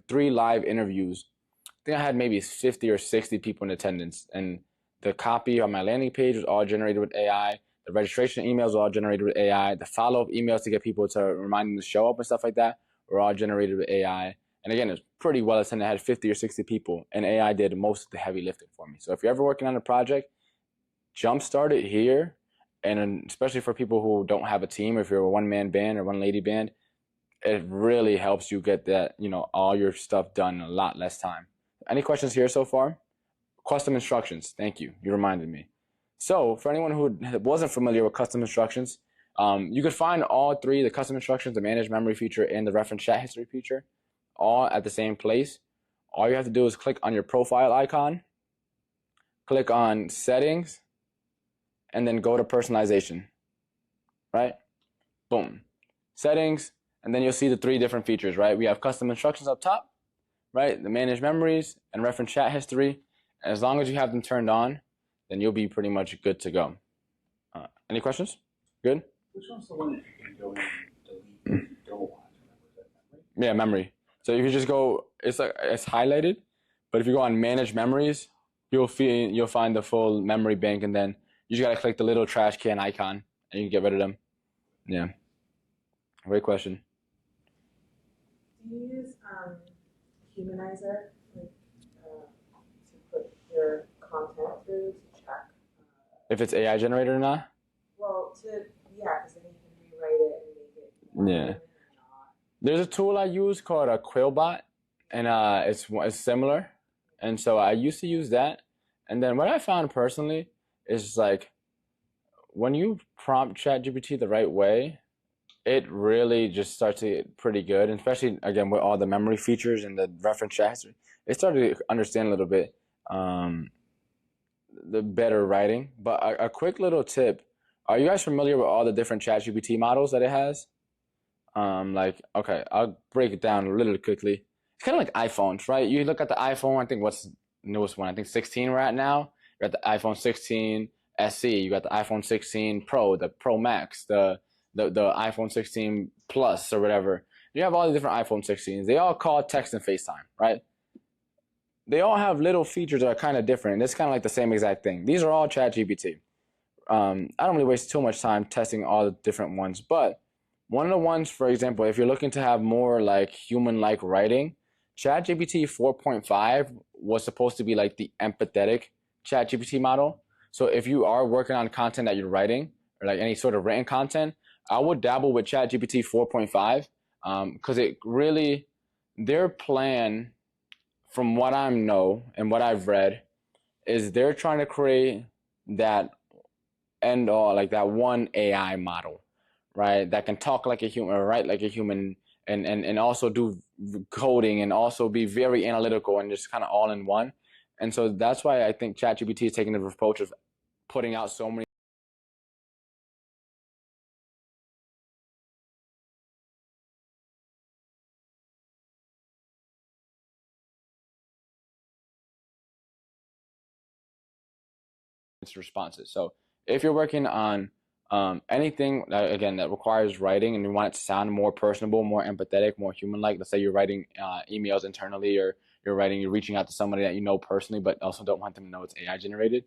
3 live interviews. I think I had maybe 50 or 60 people in attendance, and the copy on my landing page was all generated with AI. The registration emails were all generated with AI. The follow-up emails to get people to remind them to show up and stuff like that were all generated with AI. And again, it was pretty well attended. I had 50 or 60 people, and AI did most of the heavy lifting for me. So if you're ever working on a project, jumpstart it here. And especially for people who don't have a team, if you're a one-man band or one-lady band, it really helps you get that, all your stuff done in a lot less time. Any questions here so far? Custom instructions. Thank you. You reminded me. So for anyone who wasn't familiar with custom instructions, you could find all 3, the custom instructions, the manage memory feature, and the reference chat history feature, all at the same place. All you have to do is click on your profile icon, click on settings, and then go to personalization, right? Boom. Settings, and then you'll see the 3 different features, right? We have custom instructions up top, right? The manage memories and reference chat history. And as long as you have them turned on, then you'll be pretty much good to go. Any questions? Good? Which one's the one that you can go in and delete if you don't want to remember that memory? Yeah, memory. So if you just go, it's highlighted, but if you go on manage memories, you'll find the full memory bank, and then you just gotta click the little trash can icon and you can get rid of them. Yeah. Great question. Do you use Humanizer to put your content through to check? If it's AI generated or not? Well, because then you can rewrite it and make it. Yeah. There's a tool I use called a 𝐷𝐞, and it's similar. And so I used to use that. And then what I found personally is like when you prompt ChatGPT the right way, it really just starts to get pretty good, and especially again with all the memory features and the reference chat history. It started to understand a little bit the better writing. But a quick little tip: are you guys familiar with all the different ChatGPT models that it has? Okay, I'll break it down a little quickly. It's kind of like iPhones, right? You look at the iPhone. I think what's the newest one? I think 16 we're at now. You got the iPhone 16 SE. You got the iPhone 16 Pro, the Pro Max, the iPhone 16 Plus or whatever. You have all the different iPhone 16s. They all call text and FaceTime, right? They all have little features that are kind of different. It's kind of like the same exact thing. These are all ChatGPT. I don't really waste too much time testing all the different ones, but one of the ones, for example, if you're looking to have more like human-like writing, ChatGPT 4.5 was supposed to be like the empathetic ChatGPT model. So if you are working on content that you're writing or like any sort of written content, I would dabble with ChatGPT 4.5 because it really, their plan, from what I know and what I've read, is they're trying to create that end all, like that one AI model, right? That can talk like a human, or write like a human, and also do coding and also be very analytical and just kind of all in one. And so that's why I think ChatGPT is taking the approach of putting out so many responses. So if you're working on anything that, again, that requires writing and you want it to sound more personable, more empathetic, more human-like, let's say you're writing emails internally, or you're reaching out to somebody that you know personally but also don't want them to know it's AI generated,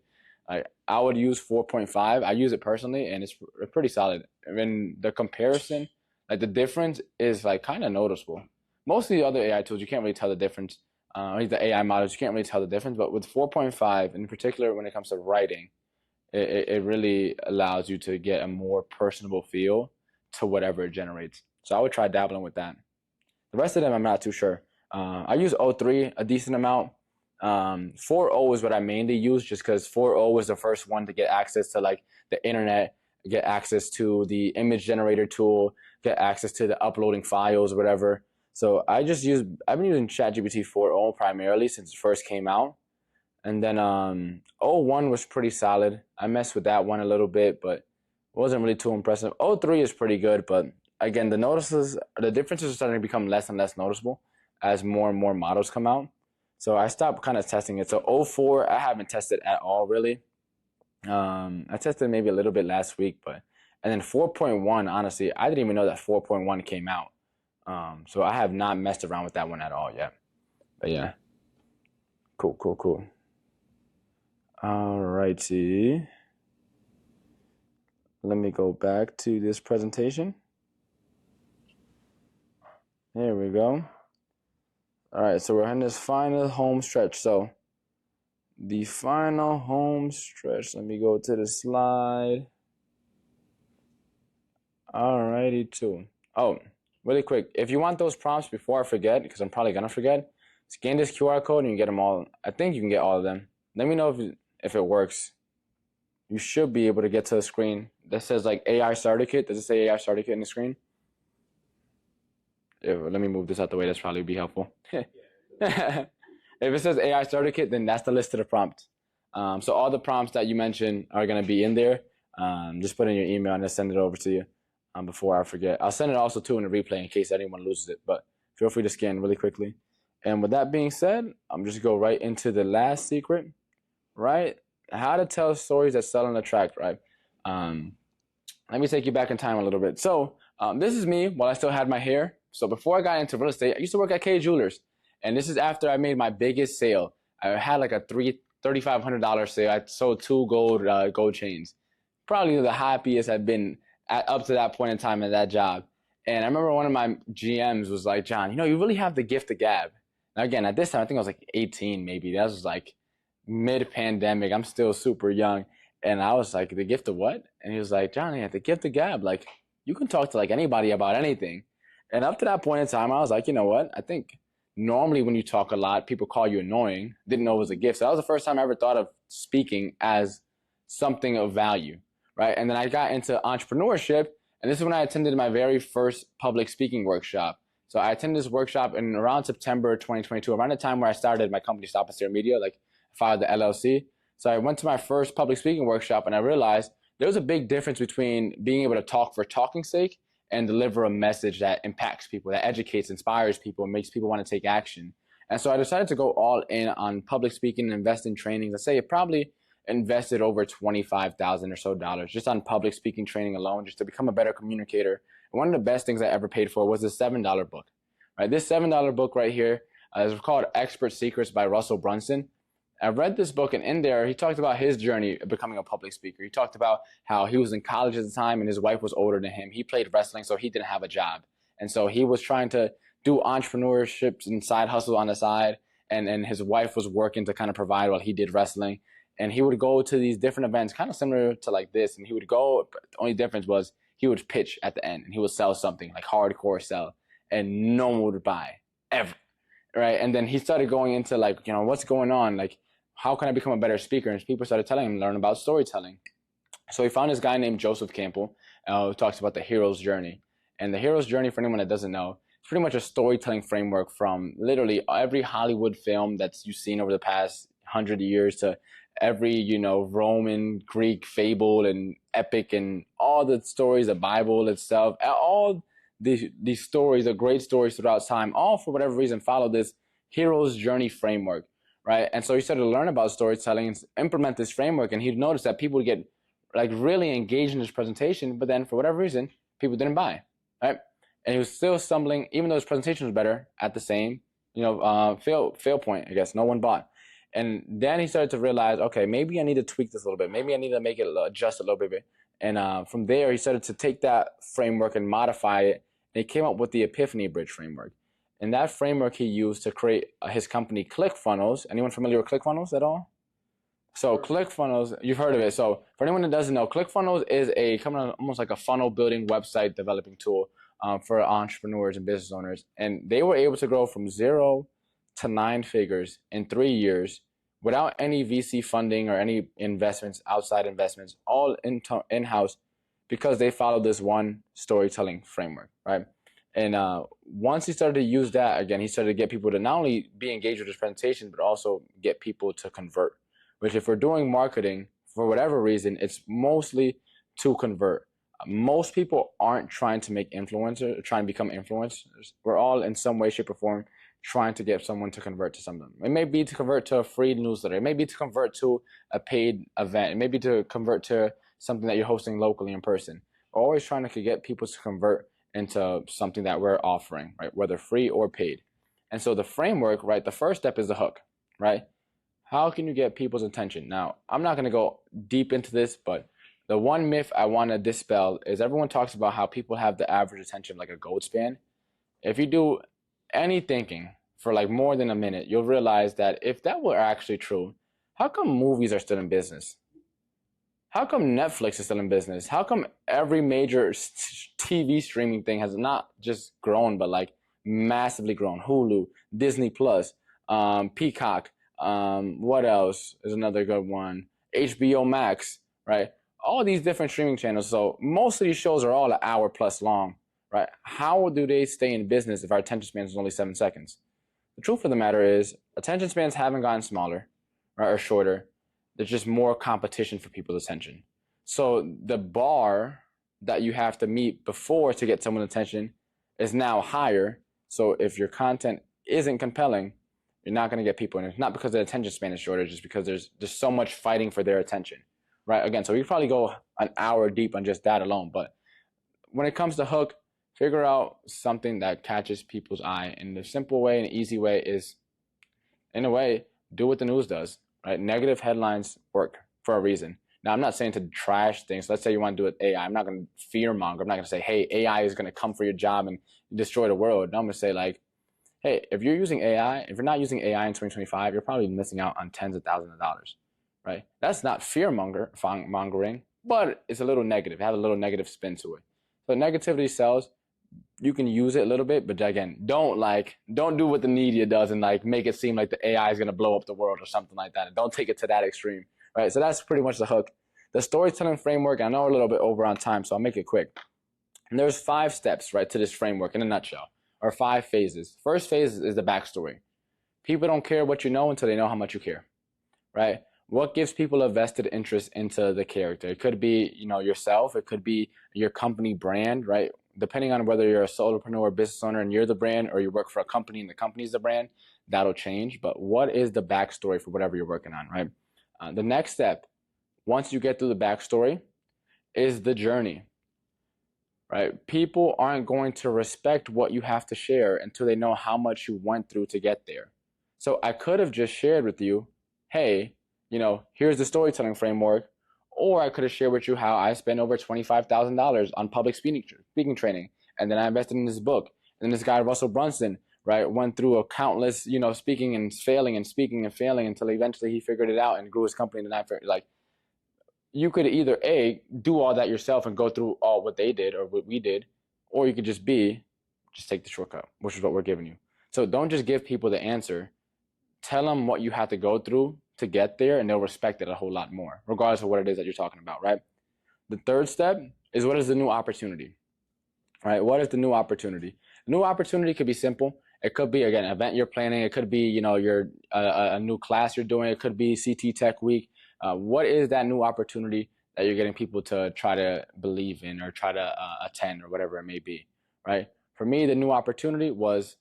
I would use 4.5. I use it personally and it's pretty solid. I mean, the comparison, like the difference is like kind of noticeable. Most of the other AI tools, you can't really tell the difference. The AI models, you can't really tell the difference, but with 4.5 in particular, when it comes to writing, it really allows you to get a more personable feel to whatever it generates. So I would try dabbling with that. The rest of them, I'm not too sure. I use O3 a decent amount. 4.0 is what I mainly use, just because 4.0 was the first one to get access to like the internet, get access to the image generator tool, get access to the uploading files, whatever. So I've been using ChatGPT 4.0 primarily since it first came out. And then 0.1 was pretty solid. I messed with that one a little bit, but it wasn't really too impressive. 0.3 is pretty good, but again, the differences are starting to become less and less noticeable as more and more models come out. So I stopped kind of testing it. So 0.4, I haven't tested at all, really. I tested maybe a little bit last week, and then 4.1, honestly, I didn't even know that 4.1 came out. So I have not messed around with that one at all yet. But yeah, cool. Alrighty. Let me go back to this presentation. Here we go. All right, so we're in this final home stretch. So the final home stretch, let me go to the slide. Alrighty, too. Oh, really quick, if you want those prompts before I forget, because I'm probably gonna forget, scan this QR code and you get them all. I think you can get all of them. Let me know if it works. You should be able to get to the screen that says like AI Starter Kit. Does it say AI Starter Kit in the screen? Let me move this out the way. That's probably be helpful. If it says AI Starter Kit, then that's the list of the prompts. So all the prompts that you mentioned are going to be in there. Just put in your email and I'll send it over to you before I forget. I'll send it also too in the replay in case anyone loses it. But feel free to scan really quickly. And with that being said, I'm just go right into the last secret, right? How to tell stories that sell and attract, right? Let me take you back in time a little bit. So this is me while I still had my hair. So before I got into real estate, I used to work at K Jewelers. And this is after I made my biggest sale. I had like a $3,500 sale. I sold 2 gold chains. Probably the happiest I've been up to that point in time at that job. And I remember one of my GMs was like, John, you really have the gift of gab. Now again, at this time, I think I was like 18 maybe. That was like mid-pandemic. I'm still super young. And I was like, the gift of what? And he was like, John, yeah, the gift of gab. Like, you can talk to like anybody about anything. And up to that point in time, I was like, you know what? I think normally when you talk a lot, people call you annoying. Didn't know it was a gift. So that was the first time I ever thought of speaking as something of value, right? And then I got into entrepreneurship. And this is when I attended my very first public speaking workshop. So I attended this workshop in around September 2022, around the time where I started my company, Stop and Stare Media, like I filed the LLC. So I went to my first public speaking workshop and I realized there was a big difference between being able to talk for talking's sake and deliver a message that impacts people, that educates, inspires people, and makes people want to take action. And so I decided to go all in on public speaking and invest in trainings. I say it probably invested over $25,000 or so just on public speaking training alone, just to become a better communicator. And one of the best things I ever paid for was this $7 book. Right, this $7 book right here is called Expert Secrets by Russell Brunson. I read this book, and in there, he talked about his journey of becoming a public speaker. He talked about how he was in college at the time, and his wife was older than him. He played wrestling, so he didn't have a job. And so he was trying to do entrepreneurship and side hustle on the side, and his wife was working to kind of provide while he did wrestling. And he would go to these different events, kind of similar to like this, and he would go, but the only difference was he would pitch at the end, and he would sell something, like hardcore sell, and no one would buy, ever, right? And then he started going into like, what's going on? Like, how can I become a better speaker? And people started telling him, learn about storytelling. So he found this guy named Joseph Campbell, who talks about the hero's journey. And the hero's journey, for anyone that doesn't know, it's pretty much a storytelling framework from literally every Hollywood film that's you've seen over the past 100 years to every, Roman, Greek fable and epic and all the stories, the Bible itself, all these stories, the great stories throughout time, all for whatever reason follow this hero's journey framework. Right. And so he started to learn about storytelling and implement this framework. And he noticed that people would get like really engaged in his presentation. But then for whatever reason, people didn't buy. Right. And he was still stumbling, even though his presentation was better at the same, fail point, I guess. No one bought. And then he started to realize, okay, maybe I need to tweak this a little bit. Maybe I need to make it adjust a little bit. And from there, he started to take that framework and modify it. And he came up with the Epiphany Bridge framework. And that framework he used to create his company ClickFunnels. Anyone familiar with ClickFunnels at all? So ClickFunnels, you've heard of it. So for anyone that doesn't know, ClickFunnels is a almost like a funnel building website developing tool for entrepreneurs and business owners. And they were able to grow from 0 to 9 figures in 3 years without any VC funding or any investments, outside investments, all in-house, because they followed this one storytelling framework, right? And once he started to use that, again, he started to get people to not only be engaged with his presentation, but also get people to convert. Which, if we're doing marketing, for whatever reason, it's mostly to convert. Most people aren't trying to make influencers, or trying to become influencers. We're all in some way, shape, or form trying to get someone to convert to something. It may be to convert to a free newsletter. It may be to convert to a paid event. It may be to convert to something that you're hosting locally in person. We're always trying to get people to convert into something that we're offering, right? Whether free or paid. And so the framework, right? The first step is the hook, right? How can you get people's attention? Now, I'm not going to go deep into this, but the one myth I want to dispel is everyone talks about how people have the average attention like a gold span. If you do any thinking for like more than a minute, you'll realize that if that were actually true, how come movies are still in business? How come Netflix is still in business? How come every major TV streaming thing has not just grown, but like massively grown? Hulu, Disney Plus, Peacock, what else is another good one? HBO Max, right? All these different streaming channels. So most of these shows are all an hour plus long, right? How do they stay in business if our attention span is only 7 seconds? The truth of the matter is attention spans haven't gotten smaller, right, or shorter. There's just more competition for people's attention. So the bar that you have to meet before to get someone's attention is now higher. So if your content isn't compelling, you're not going to get people in. It's not because the attention span is shorter, just because there's so much fighting for their attention, right? Again, so we probably go an hour deep on just that alone. But when it comes to hook, figure out something that catches people's eye. And the simple way and easy way is, in a way, do what the news does, right? Negative headlines work for a reason. Now, I'm not saying to trash things. Let's say you want to do it AI. I'm not going to fear monger. I'm not going to say, hey, AI is going to come for your job and destroy the world. No, I'm going to say, like, hey, if you're using AI, if you're not using AI in 2025, you're probably missing out on tens of thousands of dollars, right? That's not fear mongering, but it's a little negative. It has a little negative spin to it. So negativity sells. You can use it a little bit, but again, don't do what the media does and like make it seem like the AI is going to blow up the world or something like that. And don't take it to that extreme, right? So that's pretty much the hook. The storytelling framework, I know we're a little bit over on time, so I'll make it quick. And there's 5 steps, right, to this framework in a nutshell, or 5 phases. First phase is the backstory. People don't care what you know until they know how much you care, right? What gives people a vested interest into the character? It could be, yourself. It could be your company brand, right? Depending on whether you're a solopreneur or business owner and you're the brand, or you work for a company and the company's the brand, that'll change. But what is the backstory for whatever you're working on, right? The next step, once you get through the backstory, is the journey, right? People aren't going to respect what you have to share until they know how much you went through to get there. So I could have just shared with you, hey, here's the storytelling framework. Or I could have shared with you how I spent over $25,000 on public speaking training. And then I invested in this book. And this guy, Russell Brunson, right, went through a countless, speaking and failing and speaking and failing until eventually he figured it out and grew his company. And like, you could either A, do all that yourself and go through all what they did or what we did, or you could just B, just take the shortcut, which is what we're giving you. So don't just give people the answer. Tell them what you have to go through to get there, and they'll respect it a whole lot more, regardless of what it is that you're talking about, right? The third step is, what is the new opportunity, right? What is the new opportunity? New opportunity could be simple. It could be, again, an event you're planning. It could be, your a new class you're doing. It could be CT Tech Week. What is that new opportunity that you're getting people to try to believe in or try to attend or whatever it may be, right? For me, the new opportunity was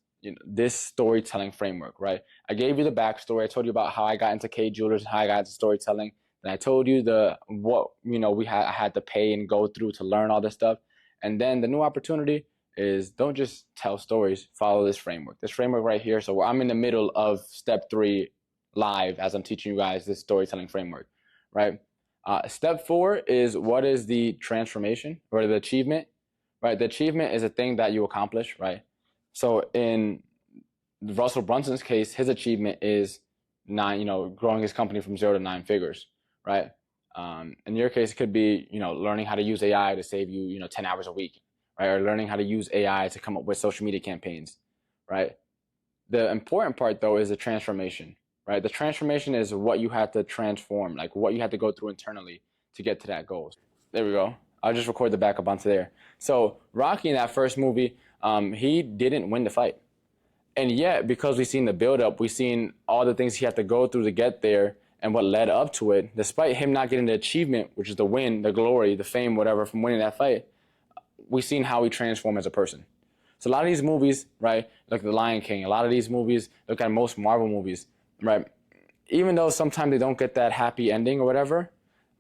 this storytelling framework, right? I gave you the backstory. I told you about how I got into K Jewelers and how I got into storytelling. And I told you what I had to pay and go through to learn all this stuff. And then the new opportunity is, don't just tell stories, follow this framework. This framework right here. So I'm in the middle of step 3 live as I'm teaching you guys this storytelling framework, right? Step 4 is, what is the transformation or the achievement, right? The achievement is a thing that you accomplish, right? So in Russell Brunson's case, his achievement is growing his company from 0 to 9 figures, right? In your case, it could be, learning how to use AI to save you, 10 hours a week, right? Or learning how to use AI to come up with social media campaigns, right? The important part, though, is the transformation, right? The transformation is what you had to transform, like what you had to go through internally to get to that goal. There we go. I'll just record the backup onto there. So Rocky in that first movie, he didn't win the fight. And yet, because we've seen the build-up, we've seen all the things he had to go through to get there and what led up to it, despite him not getting the achievement, which is the win, the glory, the fame, whatever, from winning that fight, we've seen how he transformed as a person. So a lot of these movies, right, like The Lion King, a lot of these movies, look at most Marvel movies, right, even though sometimes they don't get that happy ending or whatever,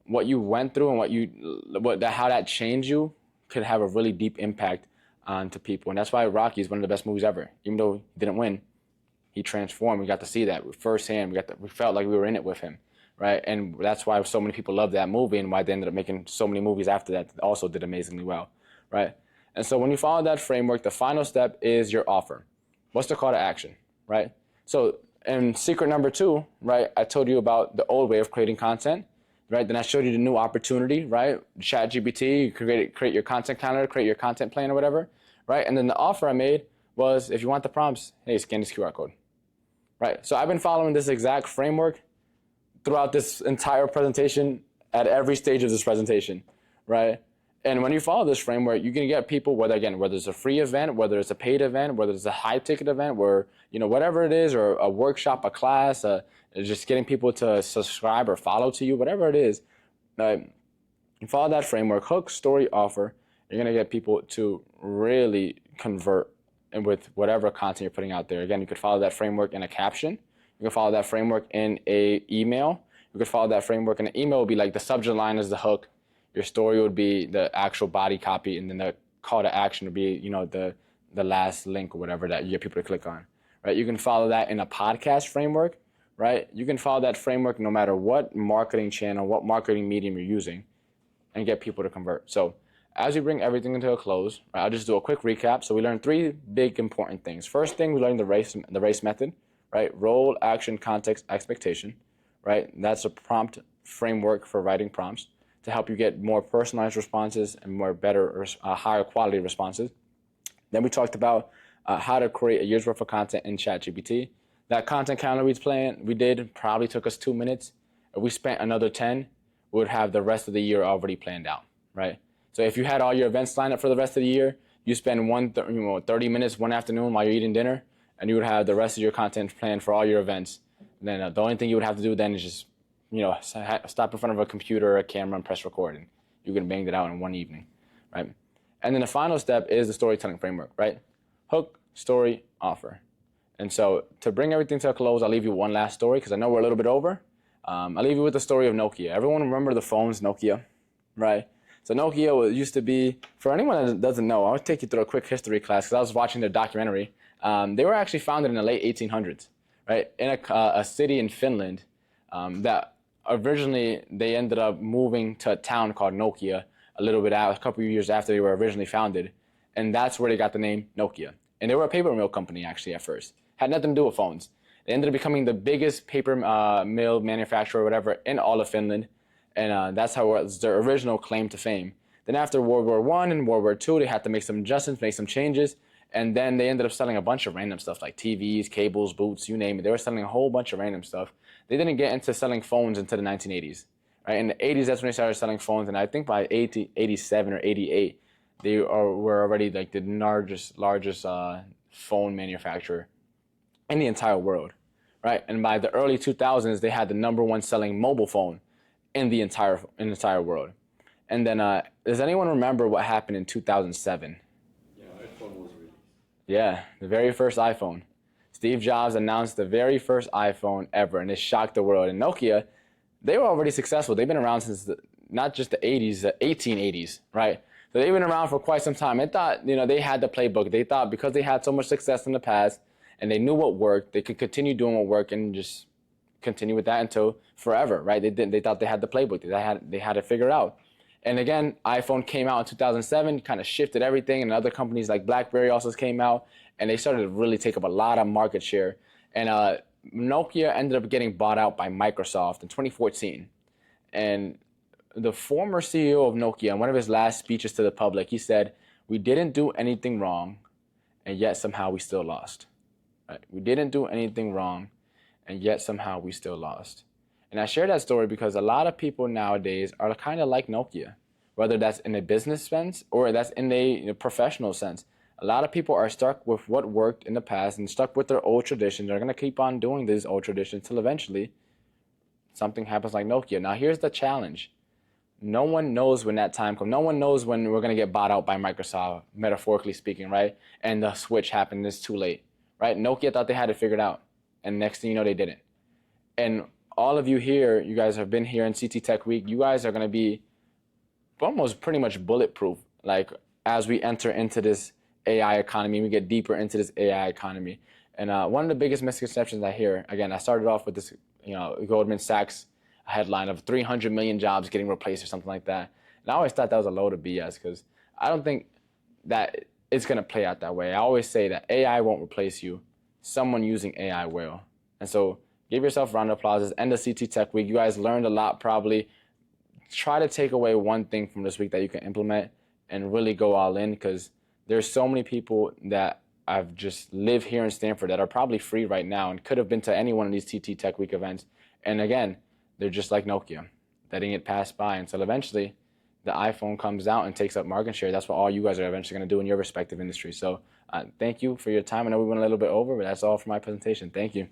what you went through and how that changed you could have a really deep impact onto people. And that's why Rocky is one of the best movies ever. Even though he didn't win, he transformed. We got to see that firsthand. We felt like we were in it with him, right? And that's why so many people loved that movie and why they ended up making so many movies after that also did amazingly well, right? And so when you follow that framework, the final step is your offer. What's the call to action, right? So in secret number 2, right, I told you about the old way of creating content, right? Then I showed you the new opportunity, right? ChatGPT, you create your content calendar, create your content plan or whatever, right? And then the offer I made was, if you want the prompts, hey, scan this QR code, right? So I've been following this exact framework throughout this entire presentation at every stage of this presentation, right? And when you follow this framework, you can get people, whether it's a free event, whether it's a paid event, whether it's a high ticket event, where, whatever it is, or a workshop, a class, just getting people to subscribe or follow to you, whatever it is, you follow that framework, hook, story, offer, you're going to get people to really convert and with whatever content you're putting out there. Again, you could follow that framework in a caption. You can follow that framework in a email. You could follow that framework in an email would be like the subject line is the hook. Your story would be the actual body copy, and then the call to action would be, the last link or whatever that you get people to click on, right? You can follow that in a podcast framework, right? You can follow that framework no matter what marketing channel, what marketing medium you're using, and get people to convert. So as we bring everything into a close, right, I'll just do a quick recap. So we learned 3 big important things. First thing, we learned the race method, right? Role, action, context, expectation, right? That's a prompt framework for writing prompts to help you get more personalized responses and higher quality responses. Then we talked about how to create a year's worth of content in ChatGPT. That content calendar we did probably took us 2 minutes. If we spent another 10, we would have the rest of the year already planned out, right? So if you had all your events lined up for the rest of the year, you spend 30 minutes one afternoon while you're eating dinner, and you would have the rest of your content planned for all your events. And then the only thing you would have to do then is just stop in front of a computer or a camera and press record, and you can bang it out in one evening, right? And then the final step is the storytelling framework, right? Hook, story, offer. And so to bring everything to a close, I'll leave you one last story because I know we're a little bit over. I'll leave you with the story of Nokia. Everyone remember the phones, Nokia, right? So Nokia used to be, for anyone that doesn't know, I'll take you through a quick history class because I was watching their documentary. They were actually founded in the late 1800s, right? In a city in Finland that originally they ended up moving to a town called Nokia a couple of years after they were originally founded. And that's where they got the name Nokia. And they were a paper mill company actually at first. Had nothing to do with phones. They ended up becoming the biggest paper mill manufacturer or whatever in all of Finland. And that's how it was their original claim to fame. Then after World War I and World War II, they had to make some adjustments, make some changes. And then they ended up selling a bunch of random stuff like TVs, cables, boots, you name it. They were selling a whole bunch of random stuff. They didn't get into selling phones until the 1980s. Right? In the 80s, that's when they started selling phones. And I think by 87 or 88, they were already like the largest phone manufacturer in the entire world. Right? And by the early 2000s, they had the #1 selling mobile phone in the entire world. And then does anyone remember what happened in 2007? Yeah, the very first iPhone. Steve Jobs announced the very first iPhone ever, and it shocked the world. And Nokia, they were already successful. They've been around since not just the 80s, the 1880s, right? So they've been around for quite some time. They thought, they had the playbook. They thought because they had so much success in the past and they knew what worked, they could continue doing what worked and just continue with that until forever, right? They thought they had the playbook. They had it figured out. And again, iPhone came out in 2007, kind of shifted everything, and other companies like BlackBerry also came out, and they started to really take up a lot of market share. And Nokia ended up getting bought out by Microsoft in 2014. And the former CEO of Nokia, in one of his last speeches to the public, he said, "We didn't do anything wrong, and yet somehow we still lost." Right? We didn't do anything wrong, and yet somehow we still lost. And I share that story because a lot of people nowadays are kind of like Nokia, whether that's in a business sense or that's in a professional sense. A lot of people are stuck with what worked in the past and stuck with their old traditions. They're going to keep on doing these old traditions till eventually something happens like Nokia. Now, here's the challenge. No one knows when that time comes. No one knows when we're going to get bought out by Microsoft, metaphorically speaking, right? And the switch happened. It's too late, right? Nokia thought they had it figured out. And next thing you know, they didn't. And all of you here, you guys have been here in CT Tech Week. You guys are going to be almost pretty much bulletproof, like as we enter into this AI economy, we get deeper into this AI economy. And one of the biggest misconceptions I hear, again, I started off with this, Goldman Sachs headline of 300 million jobs getting replaced or something like that. And I always thought that was a load of BS because I don't think that it's going to play out that way. I always say that AI won't replace you. Someone using AI will. And so give yourself a round of applause. It's end of CT Tech Week. You guys learned a lot probably. Try to take away one thing from this week that you can implement and really go all in, because there's so many people that I've just live here in Stanford that are probably free right now and could have been to any one of these CT Tech Week events. And again, they're just like Nokia, letting it pass by until eventually the iPhone comes out and takes up market share. That's what all you guys are eventually going to do in your respective industries. So thank you for your time. I know we went a little bit over, but that's all for my presentation. Thank you.